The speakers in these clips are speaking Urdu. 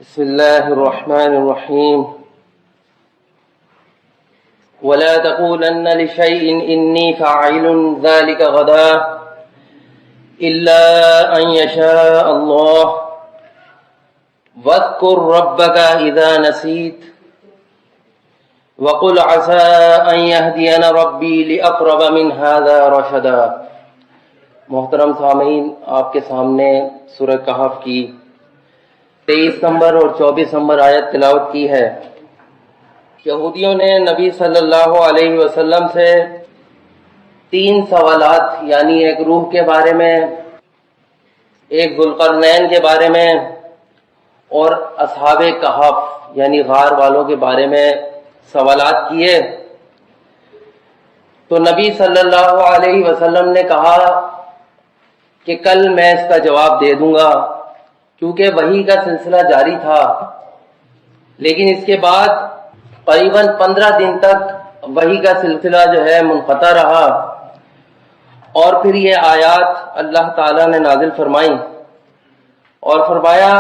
بسم الله الرحمن الرحيم ولا تقولن لشيء إني فاعل ذلك غدا إلا أن يشاء الله واذكر ربك إذا نسيت وقل عسى أن يهدين ربي لأقرب من هذا رشدا۔ محترم سامعین، آپ کے سامنے سورہ کہف کی 23 نمبر اور 24 نمبر آیت تلاوت کی ہے۔ یہودیوں نے نبی صلی اللہ علیہ وسلم سے 3 سوالات، یعنی ایک روح کے بارے میں، ایک ذوالقرنین کے بارے میں اور اصحاب کہف یعنی غار والوں کے بارے میں سوالات کیے۔ تو نبی صلی اللہ علیہ وسلم نے کہا کہ کل میں اس کا جواب دے دوں گا، کیونکہ وحی کا سلسلہ جاری تھا، لیکن اس کے بعد قریباً 15 دن تک وحی کا سلسلہ جو ہے منقطع رہا، اور پھر یہ آیات اللہ تعالیٰ نے نازل فرمائیں اور فرمایا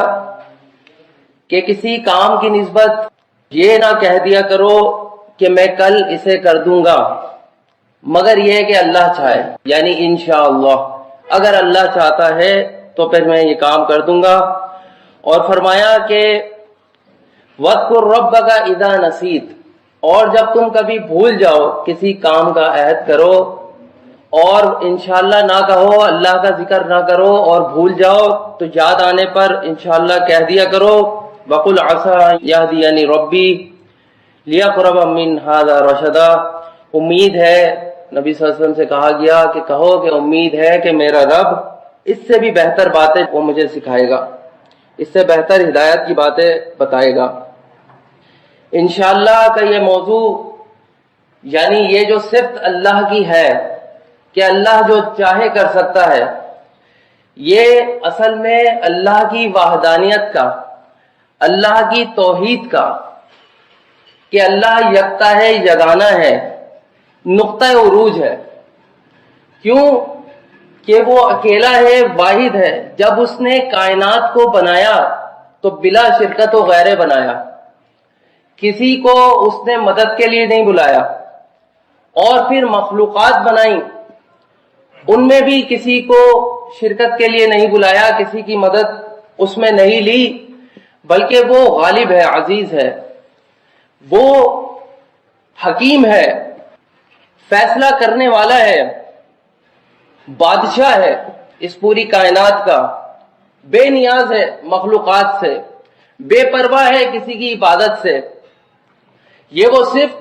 کہ کسی کام کی نسبت یہ نہ کہہ دیا کرو کہ میں کل اسے کر دوں گا، مگر یہ کہ اللہ چاہے، یعنی انشاءاللہ، اگر اللہ چاہتا ہے تو پھر میں یہ کام کر دوں گا۔ اور فرمایا کہ وَاذْكُرْ رَبَّكَ إِذَا نَسِيتَ، اور جب تم کبھی بھول جاؤ کسی کام کا عہد کرو اور انشاءاللہ نہ کہو، اللہ کا ذکر نہ کرو اور بھول جاؤ تو یاد آنے پر انشاءاللہ کہہ دیا کرو وَقُلْ عَسَىٰ يَهْدِيَنِ رَبِّي لِأَقْرَبَ مِنْ هَٰذَا رَشَدًا۔ امید ہے، نبی صلی اللہ علیہ وسلم سے کہا گیا کہ کہو کہ امید ہے کہ میرا رب اس سے بھی بہتر باتیں وہ مجھے سکھائے گا، اس سے بہتر ہدایت کی باتیں بتائے گا۔ انشاءاللہ کا یہ موضوع، یعنی یہ جو صفت اللہ کی ہے کہ اللہ جو چاہے کر سکتا ہے، یہ اصل میں اللہ کی وحدانیت کا، اللہ کی توحید کا، کہ اللہ یکتا ہے، یگانہ ہے، نقطہ عروج ہے۔ کیوں کہ وہ اکیلا ہے، واحد ہے۔ جب اس نے کائنات کو بنایا تو بلا شرکت و غیرے بنایا، کسی کو اس نے مدد کے لیے نہیں بلایا، اور پھر مخلوقات بنائیں، ان میں بھی کسی کو شرکت کے لیے نہیں بلایا، کسی کی مدد اس میں نہیں لی، بلکہ وہ غالب ہے، عزیز ہے، وہ حکیم ہے، فیصلہ کرنے والا ہے، بادشاہ ہے اس پوری کائنات کا، بے نیاز ہے مخلوقات سے، بے پرواہ ہے کسی کی عبادت سے۔ یہ وہ صفت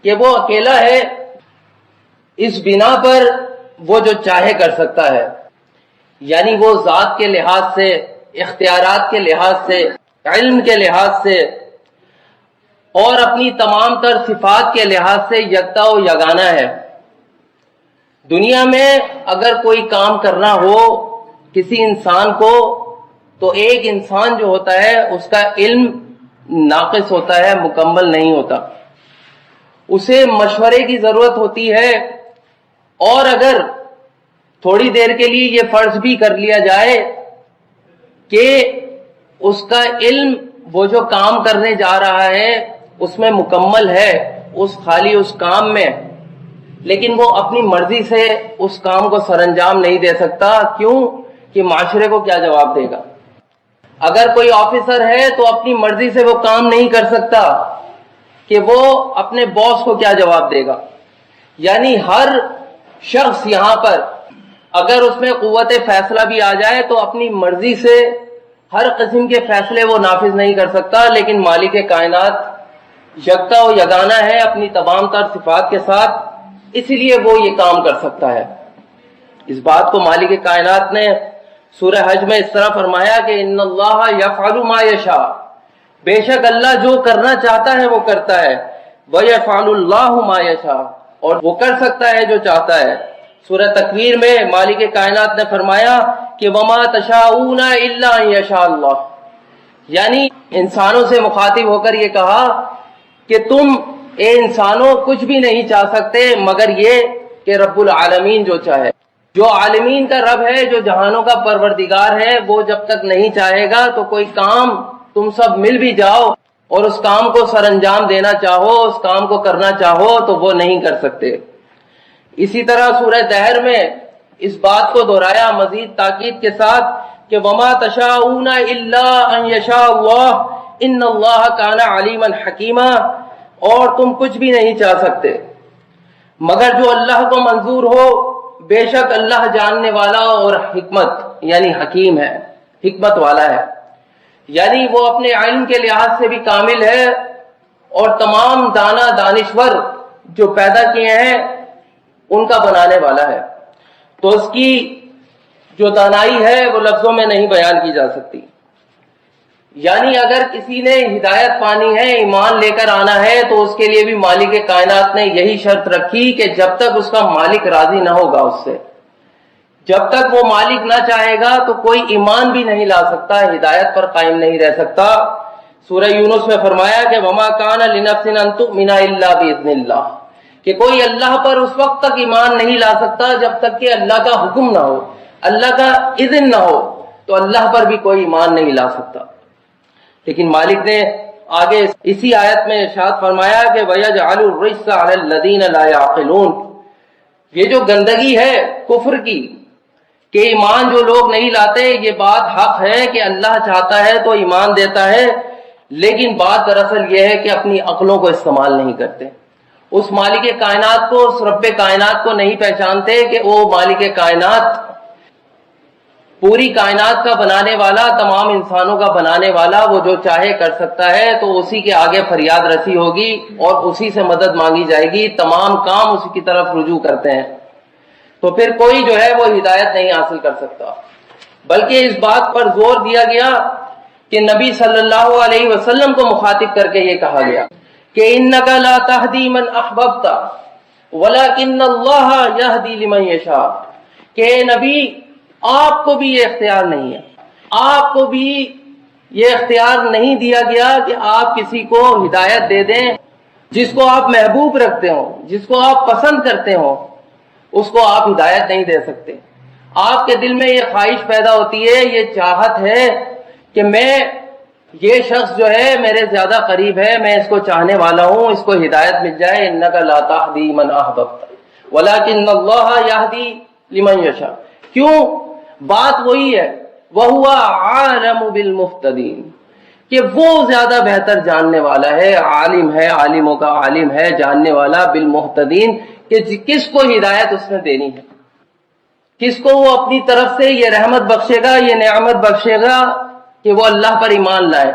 کہ وہ اکیلا ہے، اس بنا پر وہ جو چاہے کر سکتا ہے، یعنی وہ ذات کے لحاظ سے، اختیارات کے لحاظ سے، علم کے لحاظ سے اور اپنی تمام تر صفات کے لحاظ سے یکتا و یگانہ ہے۔ دنیا میں اگر کوئی کام کرنا ہو کسی انسان کو، تو ایک انسان جو ہوتا ہے اس کا علم ناقص ہوتا ہے، مکمل نہیں ہوتا، اسے مشورے کی ضرورت ہوتی ہے، اور اگر تھوڑی دیر کے لیے یہ فرض بھی کر لیا جائے کہ اس کا علم وہ جو کام کرنے جا رہا ہے اس میں مکمل ہے، خالی اس کام میں، لیکن وہ اپنی مرضی سے اس کام کو سر انجام نہیں دے سکتا، کیوں کہ معاشرے کو کیا جواب دے گا؟ اگر کوئی آفیسر ہے تو اپنی مرضی سے وہ کام نہیں کر سکتا کہ وہ اپنے باس کو کیا جواب دے گا۔ یعنی ہر شخص یہاں پر اگر اس میں قوت فیصلہ بھی آ جائے تو اپنی مرضی سے ہر قسم کے فیصلے وہ نافذ نہیں کر سکتا، لیکن مالک کائنات یکتا و یگانہ ہے اپنی تمام تر صفات کے ساتھ، اس لیے وہ یہ کام کر سکتا ہے۔ اس بات کو مالک کائنات نے سورہ حج میں اس طرح فرمایا کہ ان اللہ یفعل ما یشاء، بے شک اللہ جو کرنا چاہتا ہے وہ کرتا ہے، ویفعل اللہ ما یشاء، اور وہ کر سکتا ہے جو چاہتا ہے۔ سورہ تکویر میں مالک کائنات نے فرمایا کہ وما تشاءون الا ان یشاء اللہ، یعنی انسانوں سے مخاطب ہو کر یہ کہا کہ تم اے انسانوں کچھ بھی نہیں چاہ سکتے مگر یہ کہ رب العالمین جو چاہے، جو عالمین کا رب ہے، جو جہانوں کا پروردگار ہے، وہ جب تک نہیں چاہے گا تو کوئی کام تم سب مل بھی جاؤ اور اس کام کو سر انجام دینا چاہو، اس کام کو کرنا چاہو تو وہ نہیں کر سکتے۔ اسی طرح سورہ دہر میں اس بات کو دہرایا مزید تاکید کے ساتھ کہ وما تشاءون الا ان یشاء اللہ ان اللہ کان علیما حکیما، اور تم کچھ بھی نہیں چاہ سکتے مگر جو اللہ کو منظور ہو، بے شک اللہ جاننے والا اور حکمت یعنی حکیم ہے، حکمت والا ہے، یعنی وہ اپنے علم کے لحاظ سے بھی کامل ہے اور تمام دانا دانشور جو پیدا کیے ہیں ان کا بنانے والا ہے۔ تو اس کی جو دانائی ہے وہ لفظوں میں نہیں بیان کی جا سکتی۔ یعنی اگر کسی نے ہدایت پانی ہے، ایمان لے کر آنا ہے، تو اس کے لیے بھی مالک کائنات نے یہی شرط رکھی کہ جب تک اس کا مالک راضی نہ ہوگا اس سے، جب تک وہ مالک نہ چاہے گا تو کوئی ایمان بھی نہیں لا سکتا، ہدایت پر قائم نہیں رہ سکتا۔ سورہ یونس میں فرمایا کہ وما کان لنفس ان تؤمن الا باذن اللہ، کہ کوئی اللہ پر اس وقت تک ایمان نہیں لا سکتا جب تک کہ اللہ کا حکم نہ ہو، اللہ کا اذن نہ ہو، تو اللہ پر بھی کوئی ایمان نہیں لا سکتا۔ لیکن مالک نے آگے اسی آیت میں ارشاد فرمایا کہ وَيَجْعَلُ الرِّجْسَ عَلَى الَّذِينَ لَا يَعْقِلُونَ، یہ جو گندگی ہے کفر کی کہ ایمان جو لوگ نہیں لاتے، یہ بات حق ہے کہ اللہ چاہتا ہے تو ایمان دیتا ہے، لیکن بات دراصل یہ ہے کہ اپنی عقلوں کو استعمال نہیں کرتے، اس مالک کائنات کو، اس رب کائنات کو نہیں پہچانتے کہ وہ مالک کائنات، پوری کائنات کا بنانے والا، تمام انسانوں کا بنانے والا، وہ جو چاہے کر سکتا ہے، تو اسی کے آگے فریاد رسی ہوگی اور اسی سے مدد مانگی جائے گی، تمام کام اسی کی طرف رجوع کرتے ہیں، تو پھر کوئی جو ہے وہ ہدایت نہیں حاصل کر سکتا۔ بلکہ اس بات پر زور دیا گیا کہ نبی صلی اللہ علیہ وسلم کو مخاطب کر کے یہ کہا گیا کہ اِنَّكَ لَا تَهْدِي مَنْ أَحْبَبْتَ وَلَكِنَّ اللَّهَ يَهْدِي لِمَنْ يَشَاءُ، کہ نبی آپ کو بھی یہ اختیار نہیں ہے، آپ کو بھی یہ اختیار نہیں دیا گیا کہ آپ کسی کو ہدایت دے دیں، جس کو آپ محبوب رکھتے ہو، جس کو آپ پسند کرتے ہو، اس کو آپ ہدایت نہیں دے سکتے۔ آپ کے دل میں یہ خواہش پیدا ہوتی ہے، یہ چاہت ہے کہ میں، یہ شخص جو ہے میرے زیادہ قریب ہے، میں اس کو چاہنے والا ہوں، اس کو ہدایت مل جائے۔ اِنَّكَ لَا تَهْدِي مَنْ أَحْبَبْتَ وَلَكِنَّ اللَّهَ يَهْدِي لِمَنْ يَشَاءُ، کیوں؟ بات وہی ہے، وَهُوَ عَالَمُ بِالْمُهْتَدِينَ، کہ وہ زیادہ بہتر جاننے والا ہے، عالم ہے، عالموں کا عالم ہے، جاننے والا، بالمحتدین، کہ کس کو ہدایت اس نے دینی ہے، کس کو وہ اپنی طرف سے یہ رحمت بخشے گا، یہ نعمت بخشے گا کہ وہ اللہ پر ایمان لائے۔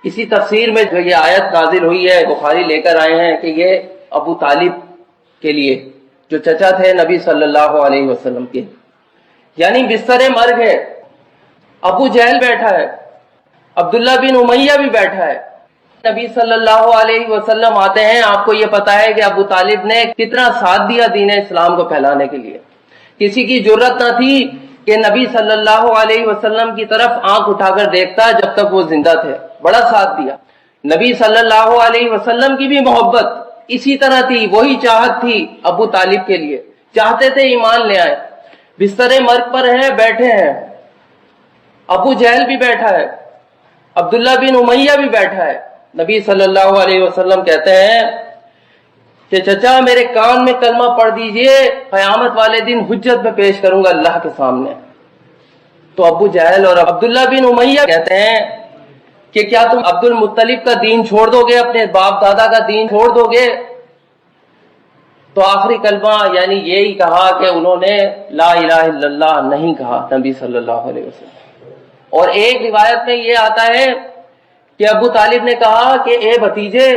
اسی تفسیر میں جو یہ آیت نازل ہوئی ہے، بخاری لے کر آئے ہیں کہ یہ ابو طالب کے لیے، جو چچا تھے نبی صلی اللہ علیہ وسلم کے، یعنی بستر مرگ ہے، ابو جہل بیٹھا ہے، عبداللہ بن امیہ بھی بیٹھا ہے، نبی صلی اللہ علیہ وسلم آتے ہیں۔ آپ کو یہ پتا ہے کہ ابو طالب نے کتنا ساتھ دیا دین اسلام کو پھیلانے کے لیے، کسی کی جرت نہ تھی کہ نبی صلی اللہ علیہ وسلم کی طرف آنکھ اٹھا کر دیکھتا جب تک وہ زندہ تھے، بڑا ساتھ دیا۔ نبی صلی اللہ علیہ وسلم کی بھی محبت اسی طرح تھی، وہی چاہت تھی ابو طالب کے لیے، چاہتے تھے ایمان لے آئے۔ بستر مرگ پر ہیں، بیٹھے ہیں، ابو جہل بھی بیٹھا ہے، عبداللہ بن امیہ بھی بیٹھا ہے۔ نبی صلی اللہ علیہ وسلم کہتے ہیں کہ چچا میرے کان میں کلمہ پڑھ دیجئے، قیامت والے دن حجت میں پیش کروں گا اللہ کے سامنے۔ تو ابو جہل اور عبداللہ بن امیہ کہتے ہیں کہ کیا تم عبد المطلب کا دین چھوڑ دو گے، اپنے باپ دادا کا دین چھوڑ دو گے؟ تو آخری کلمہ یعنی یہی کہا کہ انہوں نے لا الہ الا اللہ نہیں کہا نبی صلی اللہ علیہ وسلم۔ اور ایک روایت میں یہ آتا ہے کہ ابو طالب نے کہا کہ اے بھتیجے،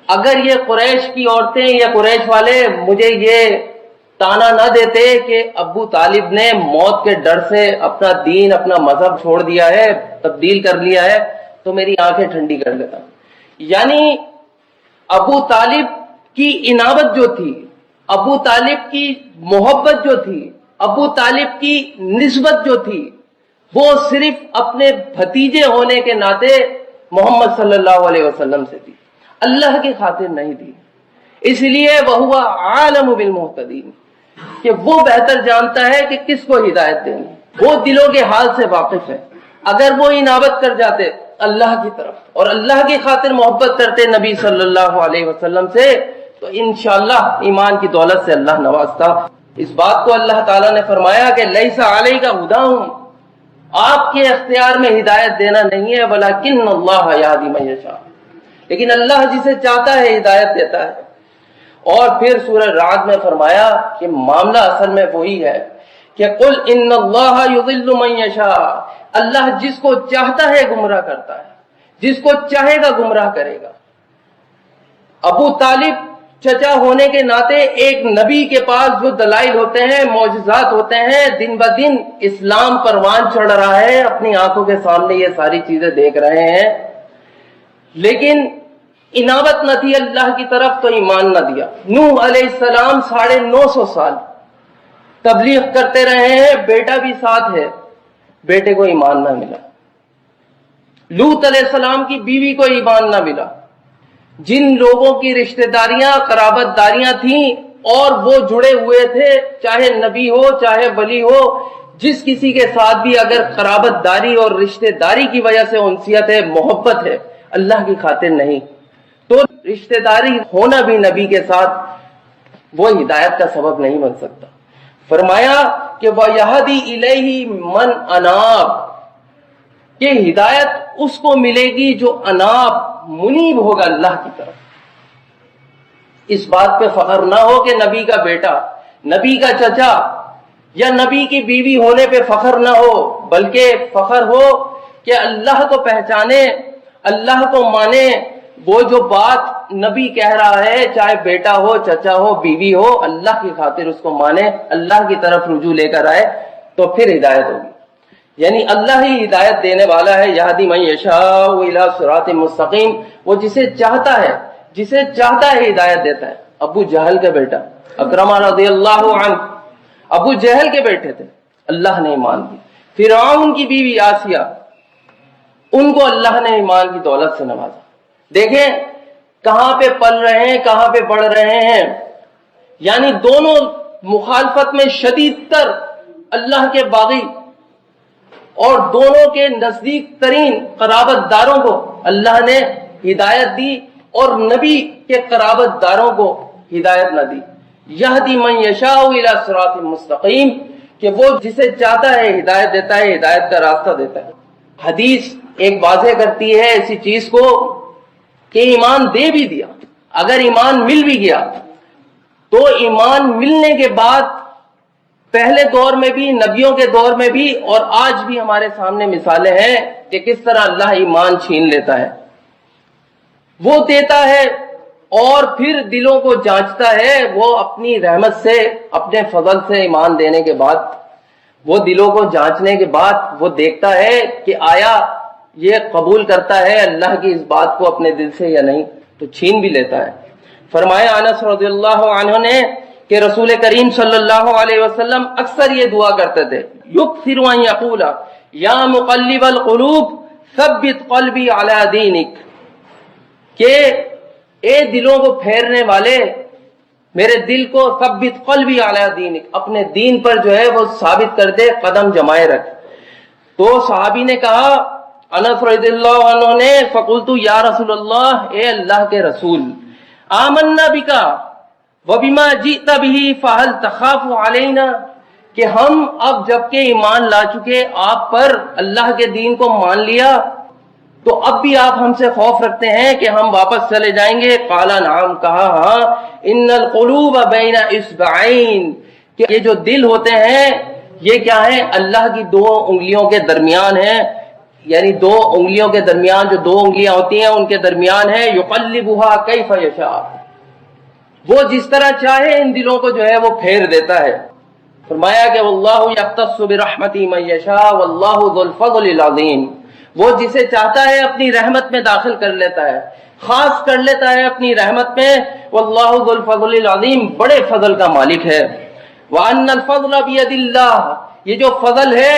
اگر یہ قریش کی عورتیں یا قریش والے مجھے یہ تانا نہ دیتے کہ ابو طالب نے موت کے ڈر سے اپنا دین، اپنا مذہب چھوڑ دیا ہے، تبدیل کر لیا ہے، تو میری آنکھیں ٹھنڈی کر دیتا۔ یعنی ابو طالب کی انابت جو تھی، ابو طالب کی محبت جو تھی، ابو طالب کی نسبت جو تھی، وہ صرف اپنے بھتیجے ہونے کے ناطے محمد صلی اللہ علیہ وسلم سے تھی، اللہ کی خاطر نہیں تھی۔ اس لیے وَهُوَ عَالَمُ بِالْمُهْتَدِينَ، کہ وہ بہتر جانتا ہے کہ کس کو ہدایت دینی، وہ دلوں کے حال سے واقف ہے۔ اگر وہ انابت کر جاتے اللہ کی طرف اور اللہ کی خاطر محبت کرتے نبی صلی اللہ علیہ وسلم سے تو انشاءاللہ ایمان کی دولت سے اللہ نوازتا۔ اس بات کو اللہ تعالیٰ نے فرمایا کہ لیس علیک ھداھم، آپ کے اختیار میں ہدایت دینا نہیں ہے، ولکن اللہ یہدی من یشاء، لیکن اللہ جسے چاہتا ہے ہدایت دیتا ہے۔ اور پھر سورہ رعد میں فرمایا کہ معاملہ اصل میں وہی ہے کہ قل ان اللہ یضل من یشاء، اللہ جس کو چاہتا ہے گمراہ کرتا ہے، جس کو چاہے گا گمراہ کرے گا۔ ابو طالب چچا ہونے کے ناطے ایک نبی کے پاس جو دلائل ہوتے ہیں، معجزات ہوتے ہیں، دن بدن اسلام پروان چڑھ رہا ہے، اپنی آنکھوں کے سامنے یہ ساری چیزیں دیکھ رہے ہیں، لیکن انابت نہ تھی اللہ کی طرف تو ایمان نہ دیا۔ نوح علیہ السلام 950 سال تبلیغ کرتے رہے ہیں، بیٹا بھی ساتھ ہے، بیٹے کو ایمان نہ ملا۔ لوط علیہ السلام کی بیوی کو ایمان نہ ملا۔ جن لوگوں کی رشتہ داریاں قرابت داریاں تھیں اور وہ جڑے ہوئے تھے، چاہے نبی ہو چاہے ولی ہو، جس کسی کے ساتھ بھی اگر قرابت داری اور رشتہ داری کی وجہ سے انسیت ہے، محبت ہے، اللہ کی خاطر نہیں، تو رشتہ داری ہونا بھی نبی کے ساتھ وہ ہدایت کا سبب نہیں بن سکتا۔ فرمایا کہ وَيَهْدِي إِلَيْهِ مَنْ أَنَابَ، کہ ہدایت اس کو ملے گی جو اناب منیب ہوگا اللہ کی طرف۔ اس بات پہ فخر نہ ہو کہ نبی کا بیٹا، نبی کا چچا یا نبی کی بیوی ہونے پہ فخر نہ ہو، بلکہ فخر ہو کہ اللہ کو پہچانے، اللہ کو مانے، وہ جو بات نبی کہہ رہا ہے، چاہے بیٹا ہو چچا ہو بیوی ہو، اللہ کی خاطر اس کو مانے، اللہ کی طرف رجوع لے کر آئے، تو پھر ہدایت ہوگی۔ یعنی اللہ ہی ہدایت دینے والا ہے، یہدی من یشاء الی صراط مستقیم، وہ جسے چاہتا ہے ہدایت دیتا ہے۔ ابو جہل کا بیٹا اکرمہ رضی اللہ عنہ ابو جہل کے بیٹے تھے، اللہ نے ایمان دی۔ فرعون کی بیوی آسیہ، ان کو اللہ نے ایمان کی دولت سے نوازا۔ دیکھیں کہاں پہ پل رہے ہیں، کہاں پہ بڑھ رہے ہیں، یعنی دونوں مخالفت میں شدید تر اللہ کے باغی اور دونوں کے نزدیک ترین قرابت داروں کو اللہ نے ہدایت دی اور نبی کے قرابت داروں کو ہدایت نہ دی۔ یہدی من یشاء الی صراط مستقیم، کہ وہ جسے چاہتا ہے ہدایت دیتا ہے، ہدایت کا راستہ دیتا ہے۔ حدیث ایک واضح کرتی ہے اسی چیز کو کہ ایمان دے بھی دیا، اگر ایمان مل بھی گیا تو ایمان ملنے کے بعد پہلے دور میں بھی، نبیوں کے دور میں بھی، اور آج بھی ہمارے سامنے مثالیں ہیں کہ کس طرح اللہ ایمان چھین لیتا ہے۔ وہ دیتا ہے اور پھر دلوں کو جانچتا ہے، وہ اپنی رحمت سے، اپنے فضل سے ایمان دینے کے بعد، وہ دلوں کو جانچنے کے بعد وہ دیکھتا ہے کہ آیا یہ قبول کرتا ہے اللہ کی اس بات کو اپنے دل سے یا نہیں، تو چھین بھی لیتا ہے۔ فرمایا انس رضی اللہ عنہ نے کہ رسول کریم صلی اللہ علیہ وسلم اکثر یہ دعا کرتے تھے، یکثر ان یقول یا مقلب القلوب ثبت قلبی علی دینک، کہ اے دلوں کو پھیرنے والے، میرے دل کو ثبت قلبی علی دینک، اپنے دین پر جو ہے وہ ثابت کر دے، قدم جمائے رکھ۔ تو صحابی نے کہا، انس رضی اللہ عنہ نے، فقلت یا رسول اللہ، اے اللہ کے رسول، آمنا بکا وبما جئت به فهل تخاف علینا، کہ ہم اب جب کہ ایمان لا چکے آپ پر، اللہ کے دین کو مان لیا، تو اب بھی آپ ہم سے خوف رکھتے ہیں کہ ہم واپس چلے جائیں گے؟ قال نعم، کہا ہاں، ان القلوب بین اصبعین، کہ یہ جو دل ہوتے ہیں یہ کیا ہے؟ اللہ کی دو انگلیوں کے درمیان ہیں، یعنی دو انگلیوں کے درمیان جو دو انگلیاں ہوتی ہیں ان کے درمیان ہے، یقلبها کیف یشاء، وہ جس طرح چاہے ان دلوں کو جو ہے وہ پھیر دیتا ہے۔ فرمایا کہ واللہ یختص برحمتہ من یشاء واللہ ذو الفضل العظیم، وہ جسے چاہتا ہے اپنی رحمت میں داخل کر لیتا ہے، خاص کر لیتا ہے اپنی رحمت میں، واللہ ذو الفضل العظیم، بڑے فضل کا مالک ہے۔ وان الفضل بید اللہ، یہ جو فضل ہے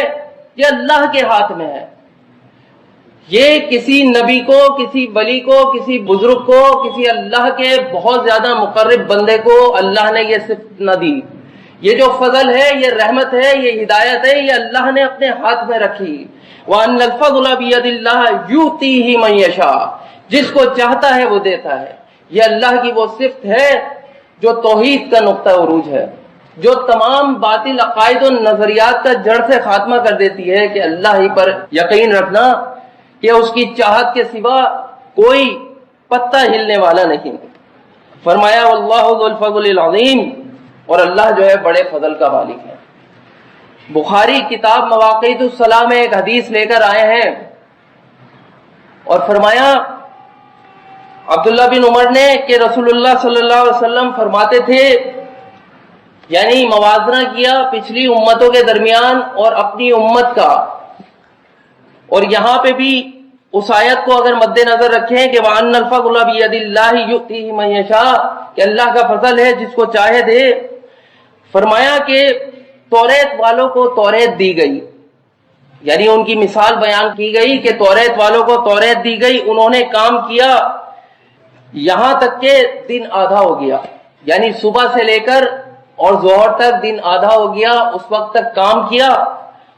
یہ اللہ کے ہاتھ میں ہے، یہ کسی نبی کو، کسی ولی کو، کسی بزرگ کو، کسی اللہ کے بہت زیادہ مقرب بندے کو اللہ نے یہ صفت نہ دی، یہ جو فضل ہے، یہ رحمت ہے، یہ ہدایت ہے، یہ اللہ نے اپنے ہاتھ میں رکھی۔ وَأَنَّ الْفَضْلَ بِيَدِ اللَّهِ يُؤْتِيهِ مَن يَشَاءُ، جس کو چاہتا ہے وہ دیتا ہے۔ یہ اللہ کی وہ صفت ہے جو توحید کا نقطہ عروج ہے، جو تمام باطل عقائد و نظریات کا جڑ سے خاتمہ کر دیتی ہے کہ اللہ ہی پر یقین رکھنا کہ اس کی چاہت کے سوا کوئی پتہ ہلنے والا نہیں۔ فرمایا واللہ ذو الفضل العظیم، اور اللہ جو ہے بڑے فضل کا مالک ہے۔ بخاری کتاب مواقیت الصلاۃ میں ایک حدیث لے کر آئے ہیں اور فرمایا عبداللہ بن عمر نے کہ رسول اللہ صلی اللہ علیہ وسلم فرماتے تھے، یعنی موازنہ کیا پچھلی امتوں کے درمیان اور اپنی امت کا، اور یہاں پہ بھی اس آیت کو اگر مد نظر رکھیں کہ وَأَنَّ الْفَضْلَ بِيَدِ اللَّهِ يُؤْتِيهِ مَن يَشَاءُ، کہ اللہ کا فضل ہے جس کو چاہے دے۔ فرمایا کہ توریت والوں کو توریت دی گئی، یعنی ان کی مثال بیان کی گئی کہ توریت والوں کو توریت دی گئی، انہوں نے کام کیا یہاں تک کہ دن آدھا ہو گیا، یعنی صبح سے لے کر اور ظہر تک دن آدھا ہو گیا، اس وقت تک کام کیا،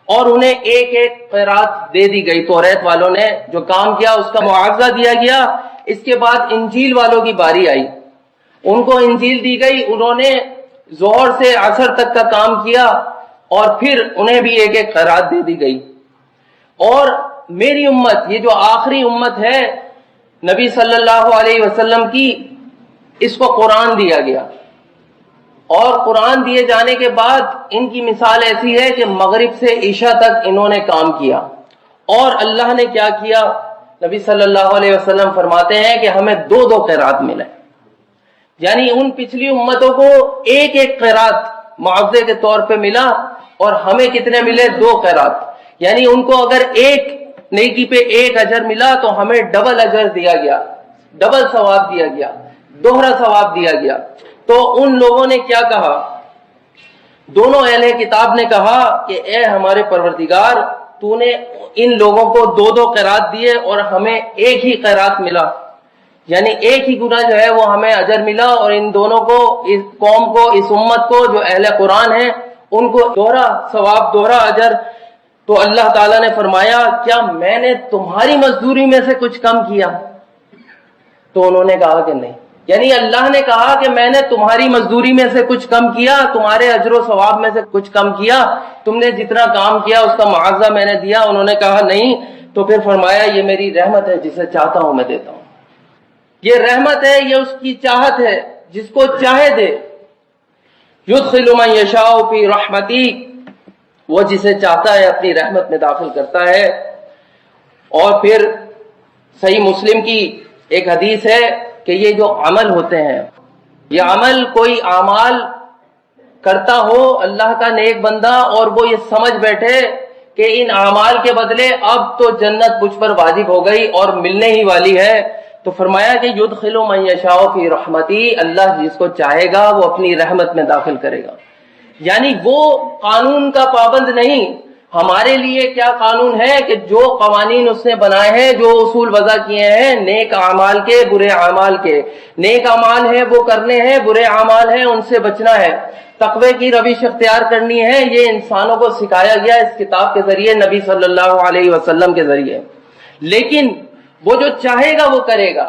اور انہیں ایک ایک قرات دے دی گئی۔ توریت والوں نے جو کام کیا اس کا معاوضہ دیا گیا۔ اس کے بعد انجیل والوں کی باری آئی، ان کو انجیل دی گئی، انہوں نے ظہر سے عصر تک کا کام کیا اور پھر انہیں بھی ایک ایک قرات دے دی گئی۔ اور میری امت، یہ جو آخری امت ہے نبی صلی اللہ علیہ وسلم کی، اس کو قرآن دیا گیا، اور قرآن دیے جانے کے بعد ان کی مثال ایسی ہے کہ مغرب سے عشاء تک انہوں نے کام کیا، اور اللہ نے کیا کیا، نبی صلی اللہ علیہ وسلم فرماتے ہیں کہ ہمیں دو دو قرات ملے، یعنی ان پچھلی امتوں کو ایک ایک قرات معاوضے کے طور پہ ملا، اور ہمیں کتنے ملے؟ دو قرات، یعنی ان کو اگر ایک نیکی پہ ایک اجر ملا تو ہمیں ڈبل اجر دیا گیا، ڈبل ثواب دیا گیا، دوہرا ثواب دیا گیا۔ تو ان لوگوں نے کیا کہا؟ دونوں اہل کتاب نے کہا کہ اے ہمارے پروردگار، تو نے ان لوگوں کو دو دو قرات دیے اور ہمیں ایک ہی قرات ملا، یعنی ایک ہی گنا جو ہے وہ ہمیں اجر ملا، اور ان دونوں کو، اس قوم کو، اس امت کو جو اہل قرآن ہیں ان کو دوہرا ثواب، دوہرا اجر۔ تو اللہ تعالیٰ نے فرمایا کیا میں نے تمہاری مزدوری میں سے کچھ کم کیا؟ تو انہوں نے کہا کہ نہیں، یعنی اللہ نے کہا کہ میں نے تمہاری مزدوری میں سے کچھ کم کیا، تمہارے اجر و ثواب میں سے کچھ کم کیا، تم نے جتنا کام کیا اس کا معاوضہ میں نے دیا؟ انہوں نے کہا نہیں۔ تو پھر فرمایا یہ میری رحمت ہے، جسے چاہتا ہوں میں دیتا ہوں۔ یہ رحمت ہے، یہ اس کی چاہت ہے، جس کو چاہے دے۔ یدخل من یشاء فی رحمتی، وہ جسے چاہتا ہے اپنی رحمت میں داخل کرتا ہے۔ اور پھر صحیح مسلم کی ایک حدیث ہے کہ یہ جو عمل ہوتے ہیں، یہ عمل کوئی اعمال کرتا ہو اللہ کا نیک بندہ، اور وہ یہ سمجھ بیٹھے کہ ان اعمال کے بدلے اب تو جنت مجھ پر واجب ہو گئی اور ملنے ہی والی ہے، تو فرمایا کہ یدخل من یشاء فی رحمتی، اللہ جس کو چاہے گا وہ اپنی رحمت میں داخل کرے گا۔ یعنی وہ قانون کا پابند نہیں۔ ہمارے لیے کیا قانون ہے کہ جو قوانین اس نے بنائے ہیں، جو اصول وضع کیے ہیں، نیک اعمال کے، برے اعمال کے، نیک اعمال ہیں وہ کرنے ہیں، برے اعمال ہیں ان سے بچنا ہے، تقوی کی روش اختیار کرنی ہے، یہ انسانوں کو سکھایا گیا اس کتاب کے ذریعے، نبی صلی اللہ علیہ وسلم کے ذریعے۔ لیکن وہ جو چاہے گا وہ کرے گا۔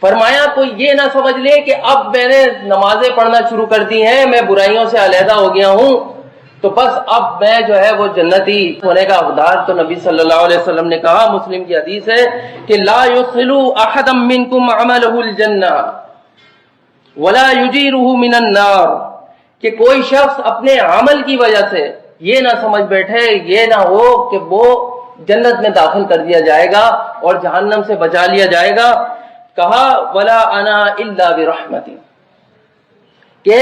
فرمایا کوئی یہ نہ سمجھ لے کہ اب میں نے نمازیں پڑھنا شروع کر دی ہیں، میں برائیوں سے علیحدہ ہو گیا ہوں، تو بس اب میں جو ہے وہ جنتی ہونے کا حقدار۔ تو نبی صلی اللہ علیہ وسلم نے کہا، مسلم کی حدیث ہے کہ لا يدخل احد منکم عمله الجنہ ولا يجیرہ من النار، کہ کوئی شخص اپنے عمل کی وجہ سے یہ نہ سمجھ بیٹھے، یہ نہ ہو کہ وہ جنت میں داخل کر دیا جائے گا اور جہنم سے بچا لیا جائے گا۔ کہا ولا انا الا برحمتی، کہ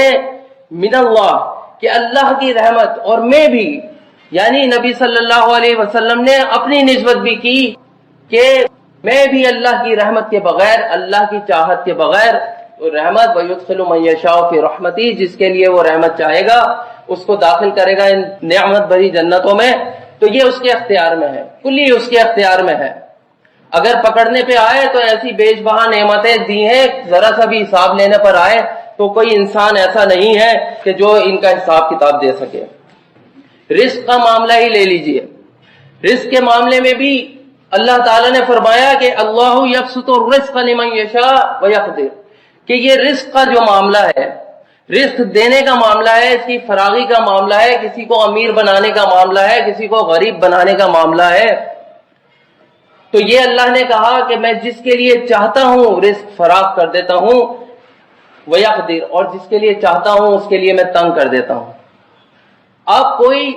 من اللہ، کہ اللہ کی رحمت، اور میں بھی، یعنی نبی صلی اللہ علیہ وسلم نے اپنی نسبت بھی کی کہ میں بھی اللہ کی رحمت کے بغیر، اللہ کی چاہت کے بغیر رحمت، وَيُدْخِلُ مَن يَشَاءُ فِي رَحْمَتِهِ، جس کے لیے وہ رحمت چاہے گا اس کو داخل کرے گا ان نعمت بھری جنتوں میں۔ تو یہ اس کے اختیار میں ہے، کلی اس کے اختیار میں ہے۔ اگر پکڑنے پہ آئے تو ایسی بیش بہا نعمتیں دی ہیں، ذرا سا بھی حساب لینے پر آئے تو کوئی انسان ایسا نہیں ہے کہ جو ان کا حساب کتاب دے سکے۔ رزق کا معاملہ ہی لے لیجئے، رزق کے معاملے میں بھی اللہ تعالیٰ نے فرمایا کہ اللہ یبسط الرزق لمن یشاء ویقدر، کہ یہ رزق کا جو معاملہ ہے، رزق دینے کا معاملہ ہے، اس کی فراغی کا معاملہ ہے، کسی کو امیر بنانے کا معاملہ ہے، کسی کو غریب بنانے کا معاملہ ہے، تو یہ اللہ نے کہا کہ میں جس کے لیے چاہتا ہوں رزق فراغ کر دیتا ہوں، ویقدر، اور جس کے لیے چاہتا ہوں اس کے لیے میں تنگ کر دیتا ہوں۔ اب کوئی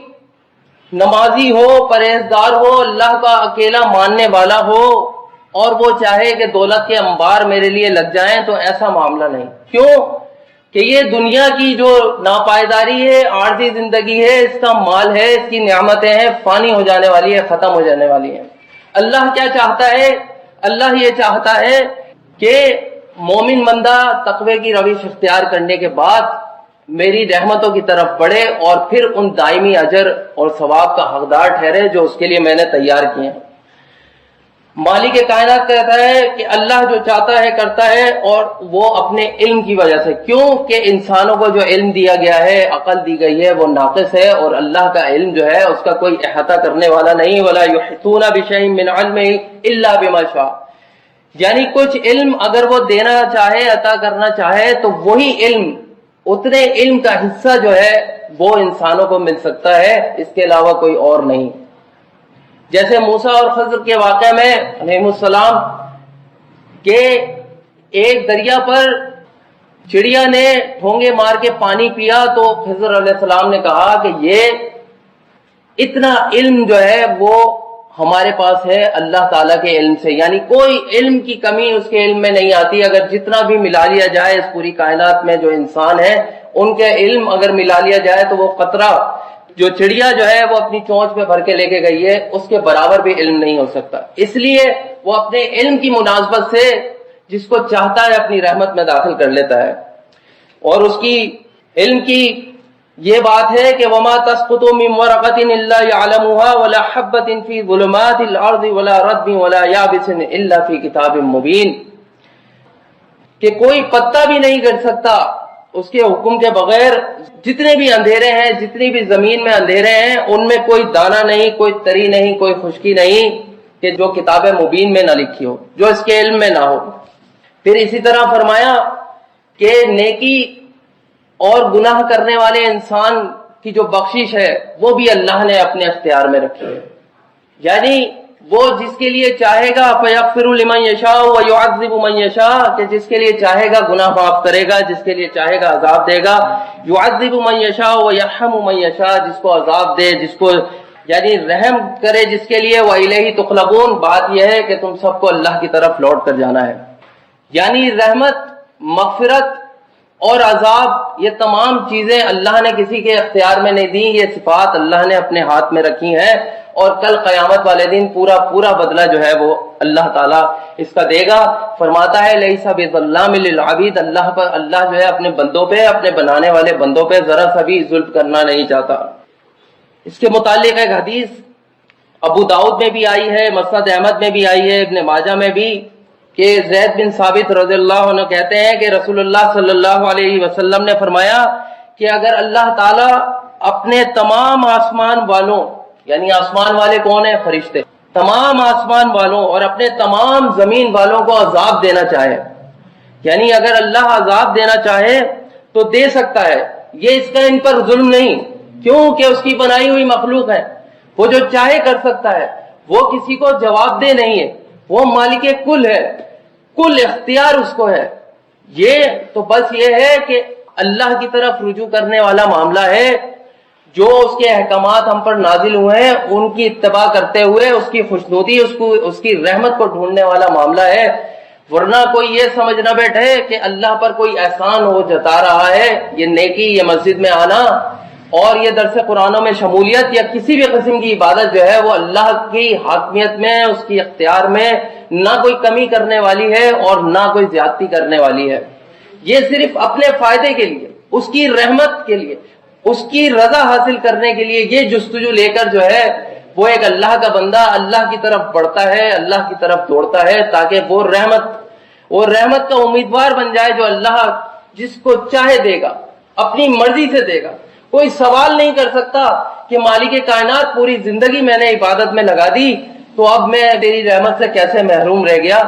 نمازی ہو، پرہیزگار ہو، اللہ کا اکیلا ماننے والا ہو، اور وہ چاہے کہ دولت کے انبار میرے لیے لگ جائیں، تو ایسا معاملہ نہیں۔ کیوں کہ یہ دنیا کی جو ناپائیداری ہے، عارضی زندگی ہے، اس کا مال ہے، اس کی نعمتیں ہیں، فانی ہو جانے والی ہے، ختم ہو جانے والی ہیں۔ اللہ کیا چاہتا ہے؟ اللہ یہ چاہتا ہے کہ مومن بندہ تقوی کی روش اختیار کرنے کے بعد میری رحمتوں کی طرف بڑھے اور پھر ان دائمی اجر اور ثواب کا حقدار ٹھہرے جو اس کے لیے میں نے تیار کیے ہیں۔ مالک کائنات کہتا ہے کہ اللہ جو چاہتا ہے کرتا ہے، اور وہ اپنے علم کی وجہ سے، کیونکہ انسانوں کو جو علم دیا گیا ہے، عقل دی گئی ہے، وہ ناقص ہے، اور اللہ کا علم جو ہے اس کا کوئی احاطہ کرنے والا نہیں۔ وَلَا يُحِيطُونَ بِشَيْءٍ مِّنْ عِلْمِهِ إِلَّا بِمَا شَاءَ، یعنی کچھ علم اگر وہ دینا چاہے، عطا کرنا چاہے، تو وہی علم، اتنے علم کا حصہ جو ہے وہ انسانوں کو مل سکتا ہے، اس کے علاوہ کوئی اور نہیں۔ جیسے موسیٰ اور خضر کے واقعے میں علیہ السلام کہ ایک دریا پر چڑیا نے ٹھونگے مار کے پانی پیا، تو خضر علیہ السلام نے کہا کہ یہ اتنا علم جو ہے وہ ہمارے پاس ہے اللہ تعالیٰ کے علم سے، یعنی کوئی علم کی کمی اس کے علم میں نہیں آتی۔ اگر جتنا بھی ملا لیا جائے اس پوری کائنات میں جو انسان ہے، ان کے علم اگر ملا لیا جائے تو وہ قطرہ جو چڑیا جو ہے وہ اپنی چونچ پہ بھر کے لے کے گئی ہے، اس کے برابر بھی علم نہیں ہو سکتا۔ اس لیے وہ اپنے علم کی مناسبت سے جس کو چاہتا ہے اپنی رحمت میں داخل کر لیتا ہے۔ اور اس کی علم کی یہ بات ہے کہ وما تسقط من ورقۃ الا يعلمها ولا حبۃ في ظلمات الارض ولا رطب ولا یابس الا في کتاب مبین، کہ کوئی پتا بھی نہیں گر سکتا اس کے حکم کے بغیر۔ جتنے بھی اندھیرے ہیں، جتنی بھی زمین میں اندھیرے ہیں، ان میں کوئی دانہ نہیں، کوئی تری نہیں، کوئی خشکی نہیں کہ جو کتاب مبین میں نہ لکھی ہو، جو اس کے علم میں نہ ہو۔ پھر اسی طرح فرمایا کہ نیکی اور گناہ کرنے والے انسان کی جو بخشش ہے وہ بھی اللہ نے اپنے اختیار میں رکھی ہے، یعنی وہ جس کے لیے چاہے گا فَيَغْفِرُ لِمَن يَشَاءُ وَيُعَذِّبُ مَن يَشَاءُ، کہ جس کے لیے چاہے گا گناہ معاف کرے گا، جس کے لیے چاہے گا عذاب دے گا۔ يُعَذِّبُ مَن يَشَاءُ وَيَرْحَمُ مَن يَشَاءُ، جس کو عذاب دے، جس کو یعنی رحم کرے جس کے لیے۔ وَإِلَيْهِ تُقْلَبُونَ، بات یہ ہے کہ تم سب کو اللہ کی طرف لوٹ کر جانا ہے۔ یعنی رحمت، مغفرت اور عذاب، یہ تمام چیزیں اللہ نے کسی کے اختیار میں نہیں دی، یہ صفات اللہ نے اپنے ہاتھ میں رکھی ہیں، اور کل قیامت والے دن پورا بدلہ جو ہے وہ اللہ تعالیٰ اس کا دے گا۔ فرماتا ہے لیس بظلام للعبید، اللہ جو ہے اپنے بندوں پہ، اپنے بنانے والے بندوں پہ ذرا سا بھی ظلم کرنا نہیں چاہتا۔ اس کے متعلق ایک حدیث ابو داؤد میں بھی آئی ہے، مسند احمد میں بھی آئی ہے، ابن ماجہ میں بھی، کہ زید بن ثابت رضی اللہ عنہ کہتے ہیں کہ رسول اللہ صلی اللہ علیہ وسلم نے فرمایا کہ اگر اللہ تعالیٰ اپنے تمام آسمان والوں، یعنی آسمان والے کون ہیں؟ فرشتے، تمام آسمان والوں اور اپنے تمام زمین والوں کو عذاب دینا چاہے، یعنی اگر اللہ عذاب دینا چاہے تو دے سکتا ہے، یہ اس کا ان پر ظلم نہیں، کیونکہ اس کی بنائی ہوئی مخلوق ہے، وہ جو چاہے کر سکتا ہے، وہ کسی کو جواب دہ نہیں ہے، وہ مالک کل ہے، کل اختیار اس کو ہے۔ یہ تو بس یہ ہے کہ اللہ کی طرف رجوع کرنے والا معاملہ ہے، جو اس کے احکامات ہم پر نازل ہوئے ہیں ان کی اتباع کرتے ہوئے اس کی خوشنودی، اس کی رحمت کو ڈھونڈنے والا معاملہ ہے۔ ورنہ کوئی یہ سمجھ نہ بیٹھے کہ اللہ پر کوئی احسان ہو جتا رہا ہے، یہ نیکی، یہ مسجد میں آنا اور یہ درس قرآنوں میں شمولیت یا کسی بھی قسم کی عبادت جو ہے وہ اللہ کی حاکمیت میں، اس کی اختیار میں نہ کوئی کمی کرنے والی ہے اور نہ کوئی زیادتی کرنے والی ہے۔ یہ صرف اپنے فائدے کے لیے، اس کی رحمت کے لیے، اس کی رضا حاصل کرنے کے لیے یہ جستجو لے کر جو ہے وہ ایک اللہ کا بندہ اللہ کی طرف بڑھتا ہے، اللہ کی طرف دوڑتا ہے، تاکہ وہ رحمت کا امیدوار بن جائے جو اللہ جس کو چاہے دے گا، اپنی مرضی سے دے گا۔ کوئی سوال نہیں کر سکتا کہ مالک کائنات پوری زندگی میں نے عبادت میں لگا دی تو اب میں تیری رحمت سے کیسے محروم رہ گیا۔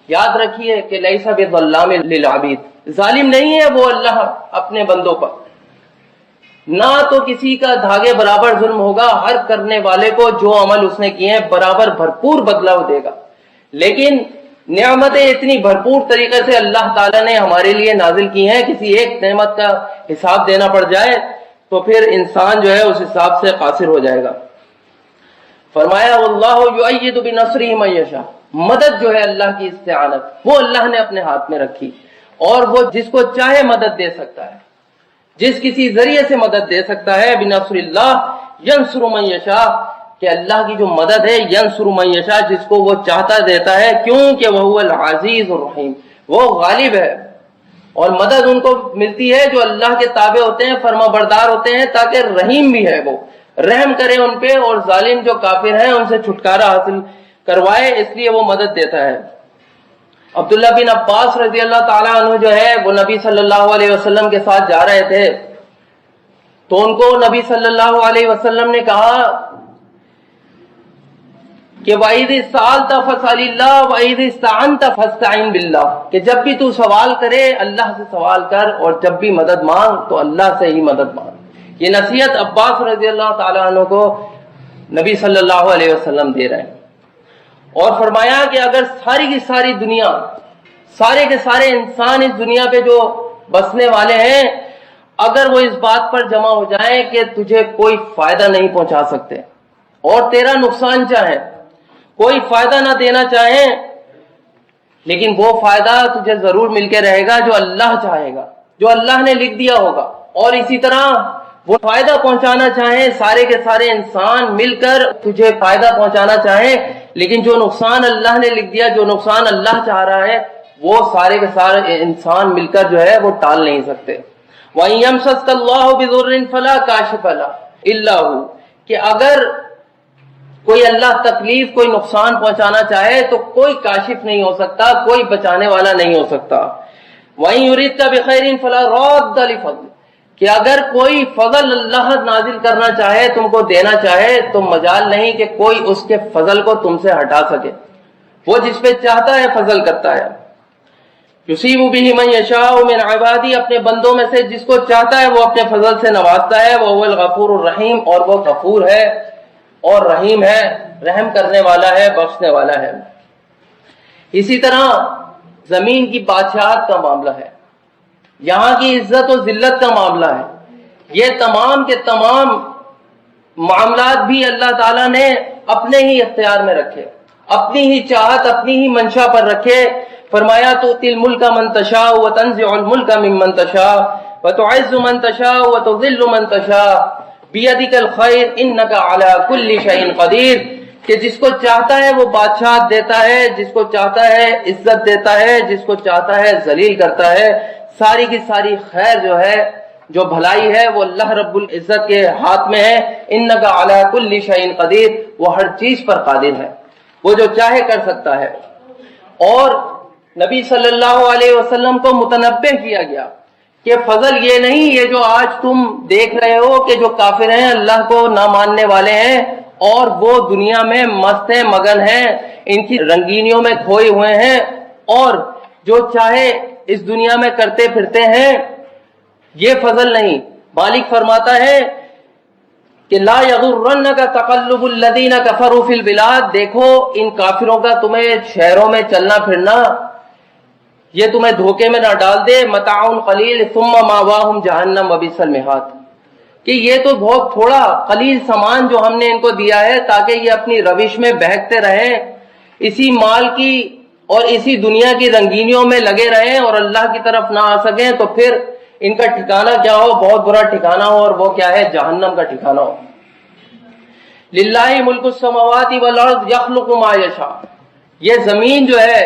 یاد رکھیے کہ لیس بظلام للعبید، ظالم نہیں ہے وہ اللہ اپنے بندوں پر، نہ تو کسی کا دھاگے برابر ظلم ہوگا، ہر کرنے والے کو جو عمل اس نے کیے ہیں برابر بھرپور بدلہ دے گا۔ لیکن نعمتیں اتنی بھرپور طریقے سے اللہ تعالیٰ نے ہمارے لیے نازل کی ہیں، کسی ایک نعمت کا حساب دینا پڑ جائے تو پھر انسان جو ہے اس حساب سے قاصر ہو جائے گا۔ فرمایا واللہ یؤید بنصرہ من یشاء، مدد جو ہے اللہ کی استعانت وہ اللہ نے اپنے ہاتھ میں رکھی، اور وہ جس کو چاہے مدد دے سکتا ہے، جس کسی ذریعے سے مدد دے سکتا ہے۔ بنصر اللہ ینصر من یشاء، کہ اللہ کی جو مدد ہے ینصر من یشاء، جس کو وہ چاہتا دیتا ہے، کیونکہ وہ العزیز الرحیم، وہ غالب ہے، اور مدد ان کو ملتی ہے جو اللہ کے تابع ہوتے ہیں، فرما بردار ہوتے ہیں، تاکہ رحیم بھی ہے، وہ رحم کرے ان پہ، اور ظالم جو کافر ہیں ان سے چھٹکارا حاصل کروائے، اس لیے وہ مدد دیتا ہے۔ عبداللہ بن عباس رضی اللہ تعالیٰ عنہ جو ہے وہ نبی صلی اللہ علیہ وسلم کے ساتھ جا رہے تھے، تو ان کو نبی صلی اللہ علیہ وسلم نے کہا کہ وَإِذِ سَأَلْتَ فَاسْأَلِ اللَّهَ وَإِذِ اسْتَعَنْتَ فَاسْتَعِنْ بِاللَّهِ، کہ جب بھی تو سوال کرے اللہ سے سوال کر، اور جب بھی مدد مانگ تو اللہ سے ہی مدد مانگ۔ یہ نصیحت عباس رضی اللہ تعالیٰ عنہ کو نبی صلی اللہ علیہ وسلم دے رہے ہیں، اور فرمایا کہ اگر ساری کی ساری دنیا، سارے کے سارے انسان اس دنیا پہ جو بسنے والے ہیں، اگر وہ اس بات پر جمع ہو جائیں کہ تجھے کوئی فائدہ نہیں پہنچا سکتے اور تیرا نقصان چاہیں، کوئی فائدہ نہ دینا چاہیں، لیکن وہ فائدہ تجھے ضرور مل کے رہے گا جو اللہ چاہے گا، جو اللہ نے لکھ دیا ہوگا، اور اسی طرح وہ فائدہ پہنچانا چاہیں، سارے کے سارے انسان مل کر تجھے فائدہ پہنچانا چاہیں، لیکن جو نقصان اللہ نے لکھ دیا، جو نقصان اللہ چاہ رہا ہے، وہ سارے کے سارے انسان مل کر جو ہے وہ ٹال نہیں سکتے۔ وَإِن يَمْسَسْكَ اللَّهُ بِضُرٍّ فَلَا كَاشِفَ لَهُ إِلَّا هُوَ، کہ اگر کوئی اللہ تکلیف، کوئی نقصان پہنچانا چاہے تو کوئی کاشف نہیں ہو سکتا، کوئی بچانے والا نہیں ہو سکتا۔ وَإِن يُرِدْكَ بِخَيْرٍ فَلَا رَادَّ لِفَضْلِهِ، کہ اگر کوئی فضل اللہ نازل کرنا چاہے، تم کو دینا چاہے، تو مجال نہیں کہ کوئی اس کے فضل کو تم سے ہٹا سکے، وہ جس پہ چاہتا ہے فضل کرتا ہے۔ یصیب بہ من یشاء من عبادی، اپنے بندوں میں سے جس کو چاہتا ہے وہ اپنے فضل سے نوازتا ہے۔ وہو الغفور الرحیم، اور وہ غفور ہے اور رحیم ہے، رحم کرنے والا ہے، بخشنے والا ہے۔ اسی طرح زمین کی بادشاہت کا معاملہ ہے، یہاں کی عزت و ذلت کا معاملہ ہے، یہ تمام کے تمام معاملات بھی اللہ تعالیٰ نے اپنے ہی اختیار میں رکھے، اپنی ہی چاہت، اپنی ہی منشا پر رکھے۔ فرمایا تؤتی الملک من تشاء وتنزع الملک ممن تشاء وتعز من تشاء وتذل من تشاء بیدک الخیر انک علی کل شیء قدیر، کہ جس کو چاہتا ہے وہ بادشاہت دیتا ہے، جس کو چاہتا ہے عزت دیتا ہے، جس کو چاہتا ہے ذلیل کرتا ہے۔ ساری کی ساری خیر جو ہے، جو بھلائی ہے، وہ اللہ رب العزت کے ہاتھ میں ہے۔ انک علی کل شیء قدیر، وہ ہر چیز پر قادر ہے، وہ جو چاہے کر سکتا ہے۔ اور نبی صلی اللہ علیہ وسلم کو متنبہ کیا گیا کہ فضل یہ نہیں، یہ جو آج تم دیکھ رہے ہو کہ جو کافر ہیں، اللہ کو نہ ماننے والے ہیں، اور وہ دنیا میں مست ہیں، مگن ہیں، ان کی رنگینیوں میں کھوئے ہوئے ہیں، اور جو چاہے اس دنیا میں کرتے پھرتے ہیں، یہ فضل نہیں۔ مالک فرماتا ہے کہ لا یغرنک تقلب الذین کفروا فی البلاد، دیکھو ان کافروں کا تمہیں شہروں میں چلنا پھرنا یہ تمہیں دھوکے میں نہ ڈال دے۔ متاع قلیل ثم ماواہم جہنم وبئس المہاد، کہ یہ تو بہت تھوڑا قلیل سامان جو ہم نے ان کو دیا ہے تاکہ یہ اپنی روش میں بہکتے رہیں، اسی مال کی اور اسی دنیا کی رنگینیوں میں لگے رہیں اور اللہ کی طرف نہ آ سکیں، تو پھر ان کا ٹھکانہ کیا ہو، بہت برا ٹھکانہ ہو، اور وہ کیا ہے، جہنم کا ٹھکانہ ہو۔ للہ ملک السماوات والارض یخلق ما یشاء، یہ زمین جو ہے،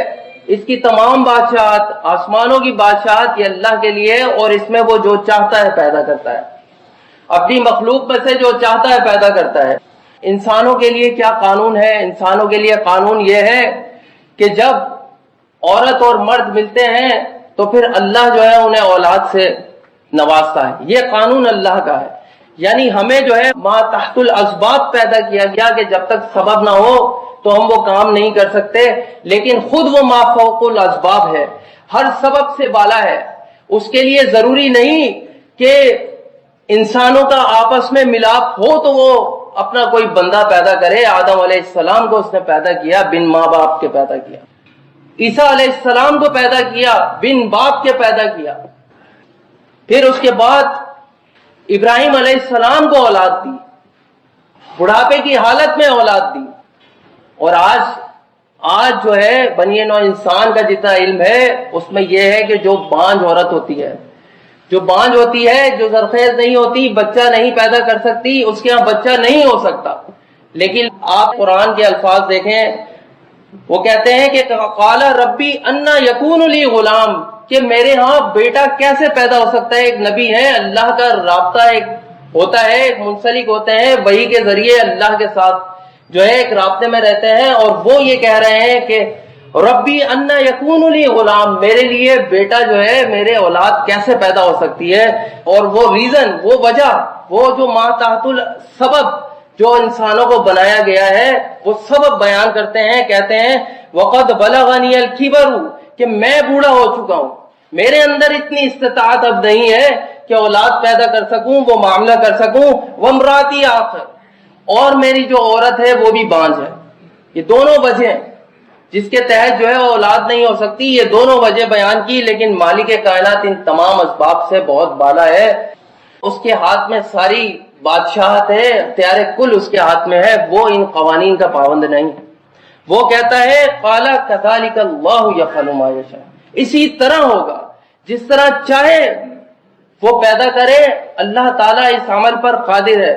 اس کی تمام بادشاہت، آسمانوں کی بادشاہت یہ اللہ کے لیے، اور اس میں وہ جو چاہتا ہے پیدا کرتا ہے، اپنی مخلوق میں سے جو چاہتا ہے پیدا کرتا ہے۔ انسانوں کے لیے کیا قانون ہے؟ انسانوں کے لیے قانون یہ ہے کہ جب عورت اور مرد ملتے ہیں تو پھر اللہ جو ہے انہیں اولاد سے نوازتا ہے. یہ قانون اللہ کا ہے. یعنی ہمیں جو ہے ما تحت الاسباب پیدا کیا گیا کہ جب تک سبب نہ ہو تو ہم وہ کام نہیں کر سکتے، لیکن خود وہ ما فوق الاسباب ہے، ہر سبب سے بالا ہے. اس کے لیے ضروری نہیں کہ انسانوں کا آپس میں ملاپ ہو تو وہ اپنا کوئی بندہ پیدا کرے. آدم علیہ السلام کو اس نے پیدا کیا، بن ماں باپ کے پیدا کیا. عیسیٰ علیہ السلام کو پیدا کیا، بن باپ کے پیدا کیا. پھر اس کے بعد ابراہیم علیہ السلام کو اولاد دی، بڑھاپے کی حالت میں اولاد دی. اور آج جو ہے بنی نوع انسان کا جتنا علم ہے اس میں یہ ہے کہ جو بانجھ عورت ہوتی ہے، جو بانجھ ہوتی ہے، جو زرخیز نہیں ہوتی، بچہ نہیں پیدا کر سکتی، اس کے ہاں بچہ نہیں ہو سکتا. لیکن آپ قرآن کے الفاظ دیکھیں، وہ کہتے ہیں کہ قال ربی انا یکون لی غلام، کہ میرے ہاں بیٹا کیسے پیدا ہو سکتا ہے. ایک نبی ہے، اللہ کا رابطہ ایک ہوتا ہے، ایک منسلک ہوتے ہیں وحی کے ذریعے اللہ کے ساتھ جو ہے ایک رابطے میں رہتے ہیں، اور وہ یہ کہہ رہے ہیں کہ ربی انا یکون لی غلام، میرے لیے بیٹا جو ہے، میرے اولاد کیسے پیدا ہو سکتی ہے. اور وہ ریزن، وہ وجہ، وہ جو ما تحت السبب جو انسانوں کو بنایا گیا ہے وہ سبب بیان کرتے ہیں. کہتے ہیں وقد بلغنی الکبر، کہ میں بوڑھا ہو چکا ہوں، میرے اندر اتنی استطاعت اب نہیں ہے کہ اولاد پیدا کر سکوں، وہ معاملہ کر سکوں. وامراتی آخر، اور میری جو عورت ہے وہ بھی بانجھ ہے. یہ دونوں وجہ جس کے تحت جو ہے اولاد نہیں ہو سکتی، یہ دونوں وجہ بیان کی. لیکن مالک کائنات ان تمام اسباب سے بہت بالا ہے، اس کے ہاتھ میں ساری بادشاہت ہے، اختیار کل اس کے ہاتھ میں ہے، وہ ان قوانین کا پابند نہیں. وہ کہتا ہے قال کذالک اللہ یفعل ما یشاء، اسی طرح ہوگا جس طرح چاہے وہ پیدا کرے. اللہ تعالیٰ اس عمل پر قادر ہے،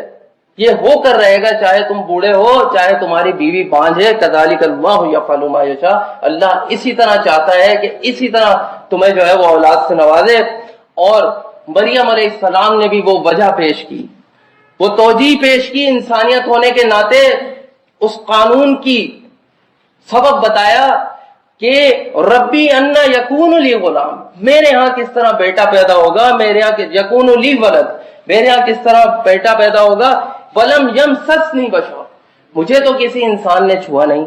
یہ ہو کر رہے گا، چاہے تم بوڑھے ہو، چاہے تمہاری بیوی بانجھ ہے. کذالک اللہ یفعل ما یشاء، اللہ اسی طرح چاہتا ہے کہ اسی طرح تمہیں جو ہے وہ اولاد سے نوازے. اور مریم علیہ السلام نے بھی وہ وجہ پیش کی، وہ توجیہ پیش کی، انسانیت ہونے کے ناطے اس قانون کی سبب بتایا کہ ربی انا یکون لی غلام، میرے ہاں کس طرح بیٹا پیدا ہوگا، میرے ہاں یکون لی ولد، میرے ہاں کس طرح بیٹا پیدا ہوگا. ولم یمسسنی بشر، مجھے تو کسی انسان نے چھوا نہیں.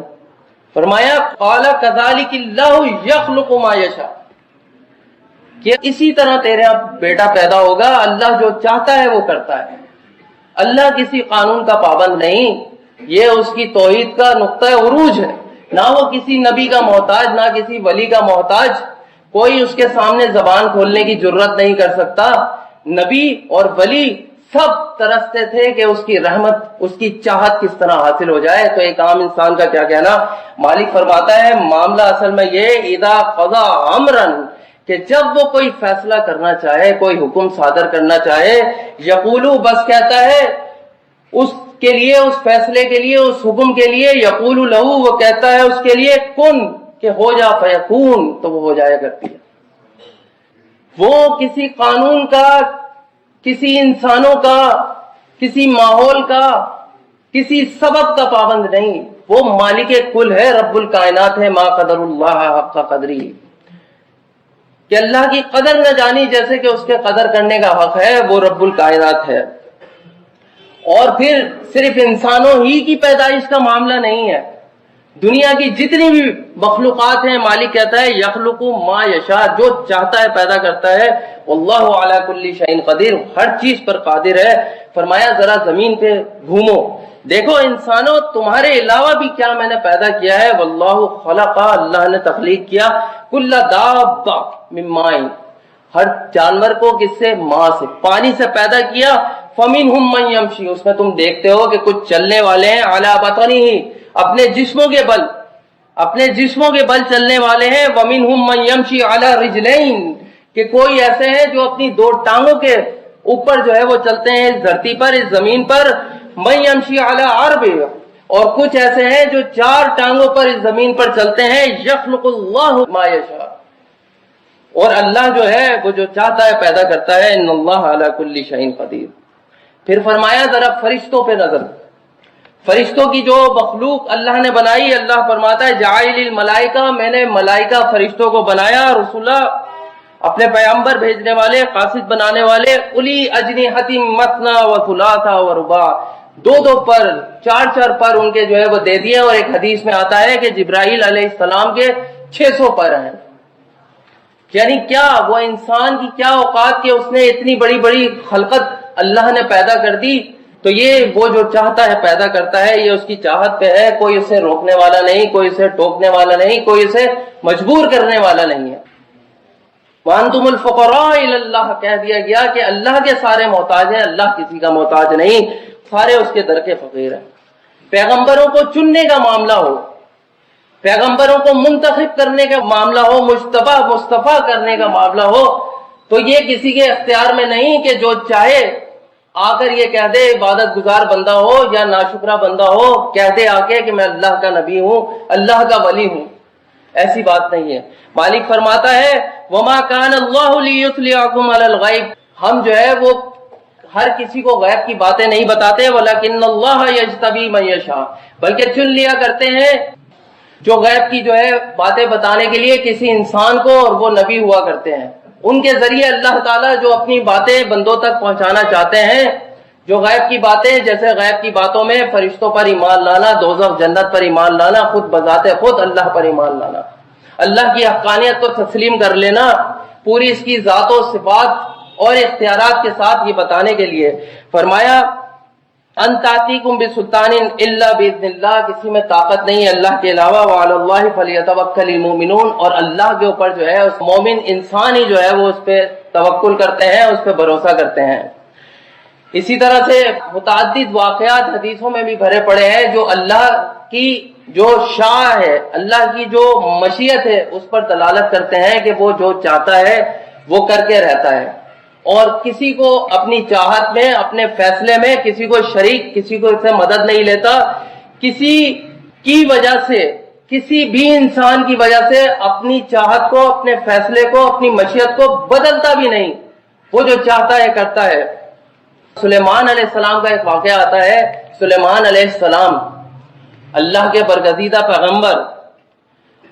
فرمایا قال کذالک اللہ یخلق ما یشاء، کہ اسی طرح تیرے ہاں بیٹا پیدا ہوگا. اللہ جو چاہتا ہے وہ کرتا ہے، اللہ کسی قانون کا پابند نہیں. یہ اس کی توحید کا نقطہ عروج ہے. نہ وہ کسی نبی کا محتاج، نہ کسی ولی کا محتاج، کوئی اس کے سامنے زبان کھولنے کی جرت نہیں کر سکتا. نبی اور ولی سب ترستے تھے کہ اس کی رحمت، اس کی چاہت کس طرح حاصل ہو جائے. تو ایک عام انسان کا کیا کہنا. مالک فرماتا ہے معاملہ اصل میں یہ اذا قضا امرن، کہ جب وہ کوئی فیصلہ کرنا چاہے، کوئی حکم صادر کرنا چاہے، یقولو، بس کہتا ہے اس کے لیے، اس فیصلے کے لیے، اس حکم کے لیے، یقولو لہو، وہ کہتا ہے اس کے لیے کن، کہ ہو جا، فیکون، تو وہ ہو جایا کرتی ہے. وہ کسی قانون کا، کسی انسانوں کا، کسی ماحول کا، کسی سبب کا پابند نہیں. وہ مالک کل ہے، رب الکائنات ہے. ما قدر اللہ حق قدری، کہ اللہ کی قدر نہ جانی جیسے کہ اس کے قدر کرنے کا حق ہے، وہ رب الکائنات ہے. اور پھر صرف انسانوں ہی کی پیدائش کا معاملہ نہیں ہے، دنیا کی جتنی بھی مخلوقات ہیں، مالک کہتا ہے یخلق ما یشاء، جو چاہتا ہے پیدا کرتا ہے. واللہ علی کل شیء قدیر، ہر چیز پر قادر ہے. فرمایا ذرا زمین پہ گھومو، دیکھو انسانوں تمہارے علاوہ بھی کیا میں نے پیدا کیا ہے. واللہ خلق، اللہ نے تخلیق کیا، کل دابہ من ماء، ہر جانور کو کس سے؟ ماں سے، پانی سے پیدا کیا. فمنہم من یمشی، اس میں تم دیکھتے ہو کہ کچھ چلنے والے ہیں، علی بطنہ، اپنے جسموں کے بل، اپنے جسموں کے بل چلنے والے ہیں. ومنہم من یمشی علی رجلین، کہ کوئی ایسے ہیں جو اپنی دو ٹانگوں کے اوپر جو ہے وہ چلتے ہیں اس دھرتی پر، اس زمین پر. من یمشی علی اربع، اور کچھ ایسے ہیں جو چار ٹانگوں پر اس زمین پر چلتے ہیں. یخلق اللہ ما یشاء، اور اللہ جو ہے وہ جو چاہتا ہے پیدا کرتا ہے. ان اللہ علی کل شیء قدیر. پھر فرمایا ذرا فرشتوں پہ نظر، فرشتوں کی جو مخلوق اللہ نے بنائی. اللہ فرماتا ہے جاعل الملائکہ، میں نے ملائکہ فرشتوں کو بنایا. رسولہ، اپنے پیغمبر بھیجنے والے، قاصد بنانے والے، الی اجنحۃ مثنی و ثلاث و رباع، دو پر، چار پر ان کے جو ہے وہ دے دیے، اور ایک حدیث میں آتا ہے کہ جبرائیل علیہ السلام کے 600 پر ہیں۔ یعنی کیا وہ انسان کی کیا اوقات کہ اس نے اتنی بڑی بڑی خلقت اللہ نے پیدا کر دی، تو یہ وہ جو چاہتا ہے پیدا کرتا ہے، یہ اس کی چاہت پہ ہے، کوئی اسے روکنے والا نہیں، کوئی اسے ٹوکنے والا نہیں، کوئی اسے مجبور کرنے والا نہیں ہے۔ وَأَنْتُمُ الْفُقَرَاءُ إِلَى اللَّهِ، کہہ دیا گیا کہ اللہ کے سارے محتاج ہیں، اللہ کسی کا محتاج نہیں، سارے اس کے در کے فقیر ہیں۔ پیغمبروں کو چننے کا معاملہ ہو، پیغمبروں کو منتخب کرنے کا معاملہ ہو، مجتبی مصطفیٰ کرنے کا معاملہ ہو، تو یہ کسی کے اختیار میں نہیں کہ جو چاہے آ کر یہ کہہ دے عبادت گزار بندہ ہو یا ناشکرہ بندہ ہو، کہہ دے آ کے کہ میں اللہ کا نبی ہوں، اللہ کا ولی ہوں۔ ایسی بات نہیں ہے۔ مالک فرماتا ہے وَمَا كَانَ اللَّهُ لِيُطْلِعَكُمْ عَلَى الْغَيْبِ، ہم جو ہے وہ ہر کسی کو غیب کی باتیں نہیں بتاتے، وَلَكِنَّ اللَّهَ يَجْتَبِي مَن يَشَاءُ، بلکہ چن لیا کرتے ہیں جو غیب کی جو ہے باتیں بتانے کے لیے کسی انسان کو، اور وہ نبی ہوا کرتے ہیں۔ ان کے ذریعے اللہ تعالیٰ جو اپنی باتیں بندوں تک پہنچانا چاہتے ہیں، جو غیب کی باتیں، جیسے غیب کی باتوں میں فرشتوں پر ایمان لانا، دوزخ جنت پر ایمان لانا، خود بذات خود اللہ پر ایمان لانا، اللہ کی حقانیت کو تسلیم کر لینا، پوری اس کی ذات و صفات اور اختیارات کے ساتھ یہ بتانے کے لیے فرمایا ان تاتیکم بسلطان الا باذن اللہ، کسی میں طاقت نہیں ہے اللہ کے علاوہ، وعلی اللہ فلیتوکل المؤمنون، اور اللہ کے اوپر جو ہے اس مومن انسان ہی جو ہے وہ اس پہ توکل کرتے ہیں، اس پہ بھروسہ کرتے ہیں۔ اسی طرح سے متعدد واقعات حدیثوں میں بھی بھرے پڑے ہیں جو اللہ کی جو شاء ہے، اللہ کی جو مشیت ہے، اس پر دلالت کرتے ہیں کہ وہ جو چاہتا ہے وہ کر کے رہتا ہے، اور کسی کو اپنی چاہت میں، اپنے فیصلے میں کسی کو شریک، کسی کو اس سے مدد نہیں لیتا، کسی کی وجہ سے، کسی بھی انسان کی وجہ سے اپنی چاہت کو، اپنے فیصلے کو، اپنی مشیت کو بدلتا بھی نہیں، وہ جو چاہتا ہے کرتا ہے۔ سلیمان علیہ السلام کا ایک واقعہ آتا ہے۔ سلیمان علیہ السلام اللہ کے برگزیدہ پیغمبر،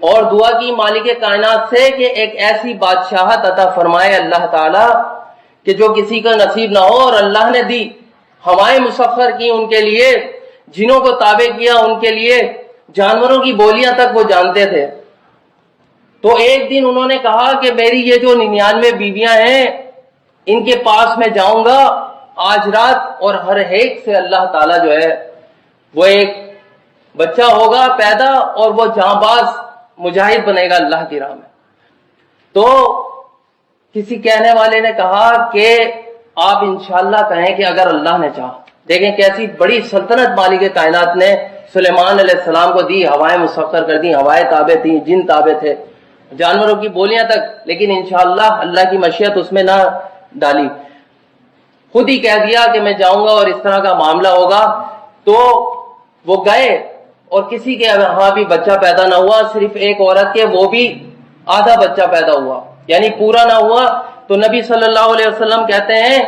اور دعا کی مالک کائنات سے کہ ایک ایسی بادشاہت عطا فرمائے اللہ تعالی کہ جو کسی کا نصیب نہ ہو، اور اللہ نے دی، ہوائیں مسخر کی ان کے لیے، جنوں کو تابع کیا ان کے لیے، جانوروں کی بولیاں تک وہ جانتے تھے۔ تو ایک دن انہوں نے کہا کہ میری یہ جو 99 بیویاں ہیں ان کے پاس میں جاؤں گا آج رات، اور ہر ایک سے اللہ تعالیٰ جو ہے وہ ایک بچہ ہوگا پیدا، اور وہ جاں باز مجاہد بنے گا اللہ کی راہ میں۔ تو کسی کہنے والے نے کہا کہ آپ انشاءاللہ کہیں کہ اگر اللہ نے چاہا۔ دیکھیں کیسی بڑی سلطنت مالک کائنات نے سلیمان علیہ السلام کو دی، ہوائیں مسخر کر دی، ہوائیں تابع تھیں، جن تابع تھے، جانوروں کی بولیاں تک، لیکن انشاءاللہ اللہ کی مشیت اس میں نہ ڈالی، خود ہی کہہ دیا کہ میں جاؤں گا اور اس طرح کا معاملہ ہوگا۔ تو وہ گئے، اور کسی کے ہاں بھی بچہ پیدا نہ ہوا، صرف ایک عورت کے، وہ بھی آدھا بچہ پیدا ہوا، یعنی پورا نہ ہوا۔ تو نبی صلی اللہ علیہ وسلم کہتے ہیں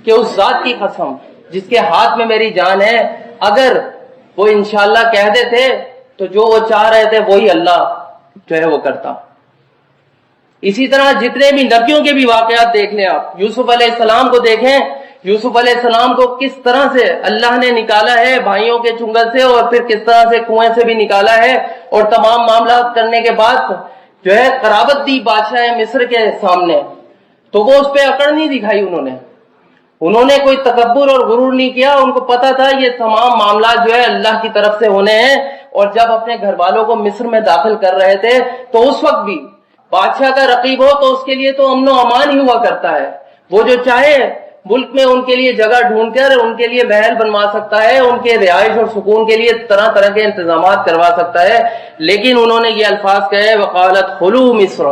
کہ اس ذات کی قسم جس کے ہاتھ میں میری جان ہے، اگر وہ انشاءاللہ کہہ دیتے تو جو وہ چاہ رہے تھے وہی اللہ جو ہے وہ کرتا۔ اسی طرح جتنے بھی نبیوں کے بھی واقعات دیکھ لیں آپ، یوسف علیہ السلام کو دیکھیں، یوسف علیہ السلام کو کس طرح سے اللہ نے نکالا ہے بھائیوں کے چنگل سے، اور پھر کس طرح سے کنویں سے بھی نکالا ہے، اور تمام معاملات کرنے کے بعد جو ہے قرابت دی بادشاہ مصر کے سامنے، تو وہ اس پہ اکڑ نہیں دکھائی، انہوں نے کوئی تکبر اور غرور نہیں کیا، ان کو پتا تھا یہ تمام معاملات جو ہے اللہ کی طرف سے ہونے ہیں۔ اور جب اپنے گھر والوں کو مصر میں داخل کر رہے تھے تو اس وقت بھی بادشاہ کا رقیب ہو تو اس کے لیے تو امن و امان ہی ہوا کرتا ہے، وہ جو چاہے ملک میں ان کے لیے جگہ ڈھونڈ کر ان کے لیے محل بنوا سکتا ہے، ان کے رہائش اور سکون کے لیے طرح طرح کے انتظامات کروا سکتا ہے، لیکن انہوں نے یہ الفاظ کہے وقالت خلو مصر،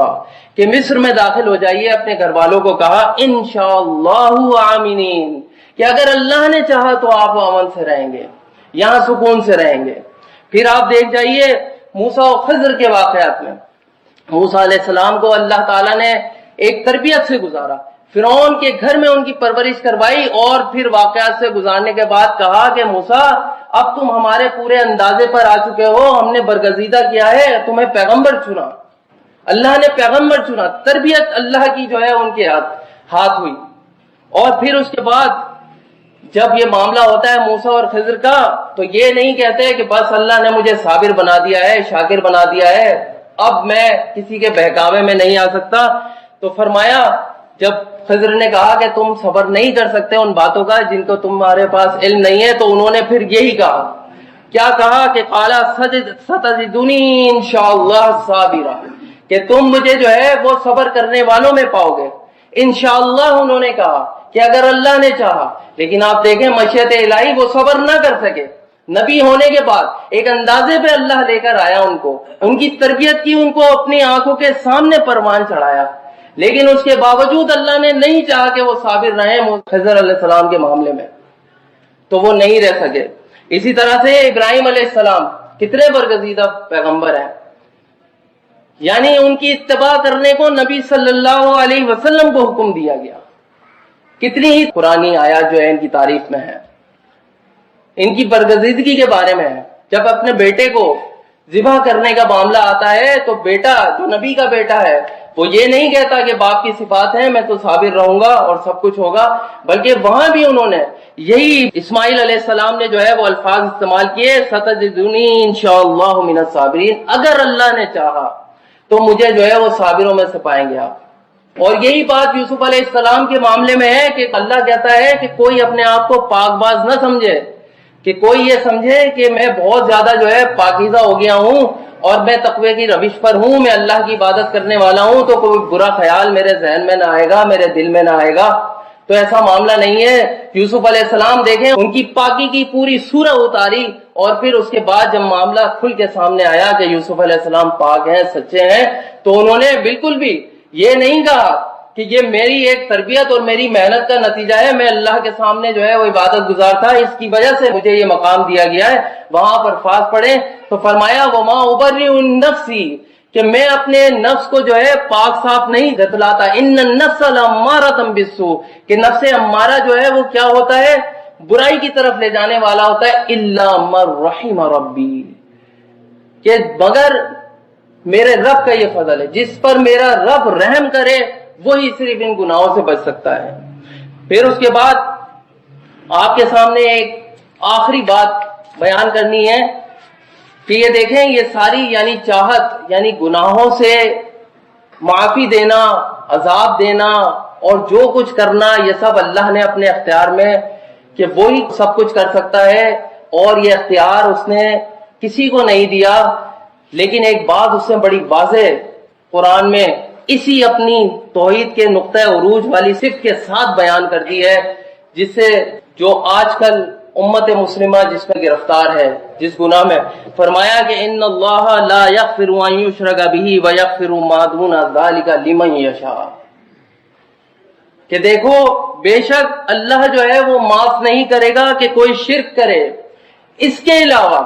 کہ مصر میں داخل ہو جائیے، اپنے گھر والوں کو کہا انشاءاللہ آمینین، کہ اگر اللہ نے چاہا تو آپ امن سے رہیں گے، یہاں سکون سے رہیں گے۔ پھر آپ دیکھ جائیے موسیٰ و خضر کے واقعات میں، موسیٰ علیہ السلام کو اللہ تعالیٰ نے ایک تربیت سے گزارا، فرعون کے گھر میں ان کی پرورش کروائی، اور پھر واقعات سے گزارنے کے بعد کہا کہ موسیٰ اب تم ہمارے پورے اندازے پر آ چکے ہو، ہم نے برگزیدہ کیا ہے، تمہیں پیغمبر چنا، اللہ نے پیغمبر چنا، تربیت اللہ کی جو ہے ان کے ہاتھ ہوئی۔ اور پھر اس کے بعد جب یہ معاملہ ہوتا ہے موسیٰ اور خضر کا، تو یہ نہیں کہتے کہ بس اللہ نے مجھے صابر بنا دیا ہے، شاکر بنا دیا ہے، اب میں کسی کے بہکاوے میں نہیں آ سکتا۔ تو فرمایا جب خضر نے کہا کہ تم صبر نہیں کر سکتے ان باتوں کا جن کو تمہارے پاس علم نہیں ہے، تو انہوں نے پھر یہی کہا، کیا کہا کہ قالا ستجدنی انشاءاللہ صابرا، کہ تم مجھے جو ہے وہ صبر کرنے والوں میں پاؤ گے۔ انشاءاللہ انہوں نے کہا کہ اگر اللہ نے چاہا، لیکن آپ دیکھیں مشیت الہی، وہ صبر نہ کر سکے۔ نبی ہونے کے بعد ایک اندازے پہ اللہ لے کر آیا ان کو، ان کی تربیت کی، ان کو اپنی آنکھوں کے سامنے پروان چڑھایا، لیکن اس کے باوجود اللہ نے نہیں چاہا کہ وہ صابر رہیں خضر علیہ السلام کے معاملے میں، تو وہ نہیں رہ سکے۔ اسی طرح سے ابراہیم علیہ السلام کتنے برگزیدہ پیغمبر ہیں، یعنی ان کی اتباع کرنے کو نبی صلی اللہ علیہ وسلم کو حکم دیا گیا۔ کتنی ہی قرآنی آیات جو ہے ان کی تعریف میں ہے، ان کی برگزیدگی کے بارے میں ہے۔ جب اپنے بیٹے کو ذبح کرنے کا معاملہ آتا ہے تو بیٹا جو نبی کا بیٹا ہے وہ یہ نہیں کہتا کہ باپ کی صفات ہیں میں تو صابر رہوں گا اور سب کچھ ہوگا، بلکہ وہاں بھی انہوں نے یہی اسماعیل علیہ السلام نے جو ہے وہ الفاظ استعمال کیے، ستجدنی انشاءاللہ من الصابرین، اگر اللہ نے چاہا تو مجھے جو ہے وہ صابروں میں سے پائیں گے آپ۔ اور یہی بات یوسف علیہ السلام کے معاملے میں ہے کہ اللہ کہتا ہے کہ کوئی اپنے آپ کو پاک باز نہ سمجھے، کہ کوئی یہ سمجھے کہ میں بہت زیادہ جو ہے پاکیزہ ہو گیا ہوں اور میں تقوی کی روش پر ہوں، میں اللہ کی عبادت کرنے والا ہوں، تو کوئی برا خیال میرے ذہن میں نہ آئے گا، میرے دل میں نہ آئے گا۔ تو ایسا معاملہ نہیں ہے۔ یوسف علیہ السلام دیکھیں ان کی پاکی کی پوری سورہ اتاری، اور پھر اس کے بعد جب معاملہ کھل کے سامنے آیا کہ یوسف علیہ السلام پاک ہیں، سچے ہیں، تو انہوں نے بالکل بھی یہ نہیں کہا کہ یہ میری ایک تربیت اور میری محنت کا نتیجہ ہے، میں اللہ کے سامنے جو ہے وہ عبادت گزار تھا، اس کی وجہ سے مجھے یہ مقام دیا گیا ہے۔ وہاں پر فاظ پڑھیں تو فرمایا وما ابرئ نفسی، کہ میں اپنے نفس کو جو ہے پاک صاف نہیں جتلاتا، ان النفس لامارۃ بالسوء، کہ نفس امارہ جو ہے وہ کیا ہوتا ہے، برائی کی طرف لے جانے والا ہوتا ہے، الا من رحم ربی، کہ مگر میرے رب کا یہ فضل ہے، جس پر میرا رب رحم کرے وہی صرف ان گناہوں سے بچ سکتا ہے۔ پھر اس کے بعد آپ کے سامنے ایک آخری بات بیان کرنی ہے کہ یہ دیکھیں یہ ساری یعنی چاہت، یعنی گناہوں سے معافی دینا، عذاب دینا اور جو کچھ کرنا، یہ سب اللہ نے اپنے اختیار میں، کہ وہی سب کچھ کر سکتا ہے، اور یہ اختیار اس نے کسی کو نہیں دیا۔ لیکن ایک بات اس نے بڑی واضح قرآن میں اسی اپنی توحید کے نقطہ عروج والی صفت کے ساتھ بیان کر دی ہے، جس سے جو آج کل امت مسلمہ جس میں گرفتار ہے، جس گناہ میں، فرمایا کہ ان اللہ لا یغفر ان یشرک بہ ویغفر ما دون ذلک لمن یشاء، کہ دیکھو بے شک اللہ جو ہے وہ معاف نہیں کرے گا کہ کوئی شرک کرے، اس کے علاوہ،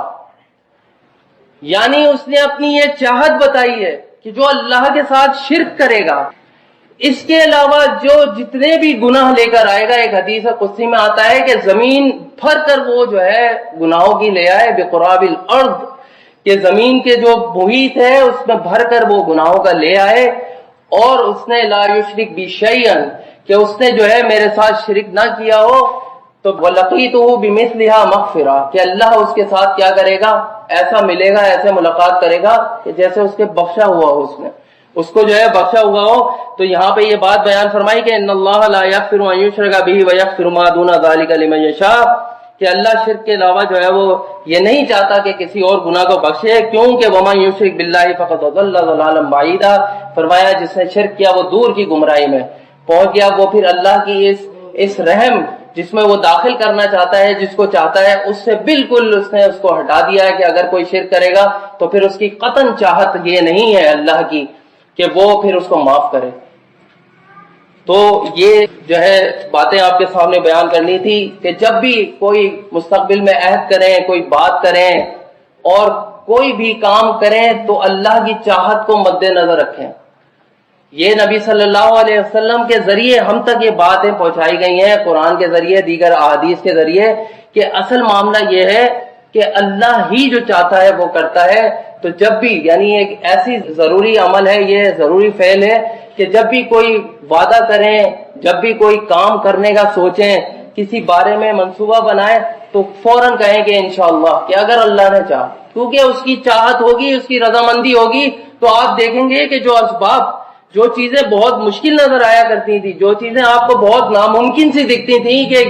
یعنی اس نے اپنی یہ چاہت بتائی ہے کہ جو اللہ کے ساتھ شرک کرے گا، اس کے علاوہ جو جتنے بھی گناہ لے کر آئے گا، ایک حدیث قدسی میں آتا ہے کہ زمین بھر کر وہ جو ہے گناہوں کی لے آئے، بقراب الارض، کہ زمین کے جو محیط ہے اس میں بھر کر وہ گناہوں کا لے آئے، اور اس نے لا یشرک بی شیئا، کہ اس نے جو ہے میرے ساتھ شرک نہ کیا ہو، تو وَلَقِيتُهُ بِمِثْلِهَا مَغْفِرَةً، کہ اللہ اس کے ساتھ کیا کرے گا، ایسا ملے گا، ایسے ملاقات کرے گا کہ جیسے اس کے بخشا ہوا ہو، اس کو جو ہے بخشا ہوا ہو۔ تو یہاں پہ یہ بات بیان فرمائی کہ ان اللہ لا یغفر ان یشرک بہ ویغفر ما دون ذلک لمن یشاء، کہ اللہ شرک کے علاوہ جو ہے وہ یہ نہیں چاہتا کہ کسی اور گناہ کو بخشے، کیونکہ ومن یشرک باللہ فقد ضل ضلالا بعیدا، فرمایا جس نے شرک کیا وہ دور کی گمراہی میں پہنچ گیا، وہ پھر اللہ کی اس رحم جس میں وہ داخل کرنا چاہتا ہے، جس کو چاہتا ہے، اس سے بالکل اس نے اس کو ہٹا دیا ہے، کہ اگر کوئی شرک کرے گا تو پھر اس کی قطعاً چاہت یہ نہیں ہے اللہ کی کہ وہ پھر اس کو معاف کرے۔ تو یہ جو ہے باتیں آپ کے سامنے بیان کرنی تھی کہ جب بھی کوئی مستقبل میں عہد کریں، کوئی بات کریں اور کوئی بھی کام کریں تو اللہ کی چاہت کو مد نظر رکھیں۔ یہ نبی صلی اللہ علیہ وسلم کے ذریعے ہم تک یہ باتیں پہنچائی گئی ہیں، قرآن کے ذریعے، دیگر احادیث کے ذریعے، کہ اصل معاملہ یہ ہے کہ اللہ ہی جو چاہتا ہے وہ کرتا ہے. تو جب بھی یعنی ایک ایسی ضروری عمل ہے، یہ ضروری فعل ہے کہ جب بھی کوئی وعدہ کریں، جب بھی کوئی کام کرنے کا سوچیں، کسی بارے میں منصوبہ بنائیں تو فوراً کہیں کہ انشاءاللہ، کہ اگر اللہ نے چاہا، کیونکہ اس کی چاہت ہوگی، اس کی رضامندی ہوگی. تو آپ دیکھیں گے کہ جو اسباب، جو چیزیں بہت مشکل نظر آیا کرتی تھی، جو چیزیں آپ کو بہت ناممکن سی دکھتی تھیں کہ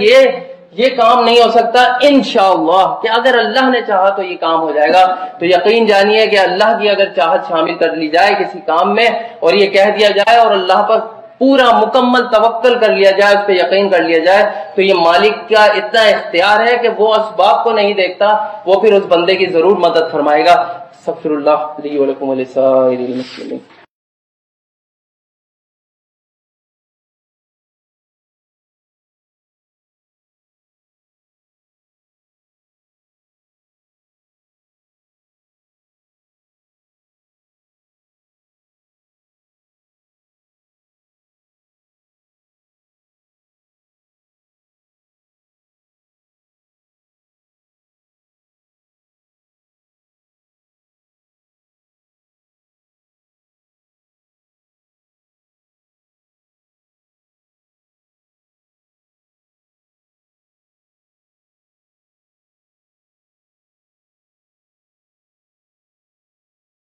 یہ کام نہیں ہو سکتا، انشاءاللہ کہ اگر اللہ نے چاہا تو یہ کام ہو جائے گا. تو یقین جانیے کہ اللہ کی اگر چاہت شامل کر لی جائے کسی کام میں اور یہ کہہ دیا جائے اور اللہ پر پورا مکمل توکل کر لیا جائے، اس پہ یقین کر لیا جائے، تو یہ مالک کا اتنا اختیار ہے کہ وہ اسباب کو نہیں دیکھتا، وہ پھر اس بندے کی ضرور مدد فرمائے گا. استغفر اللہ لی ولکم ولسائر المسلمین.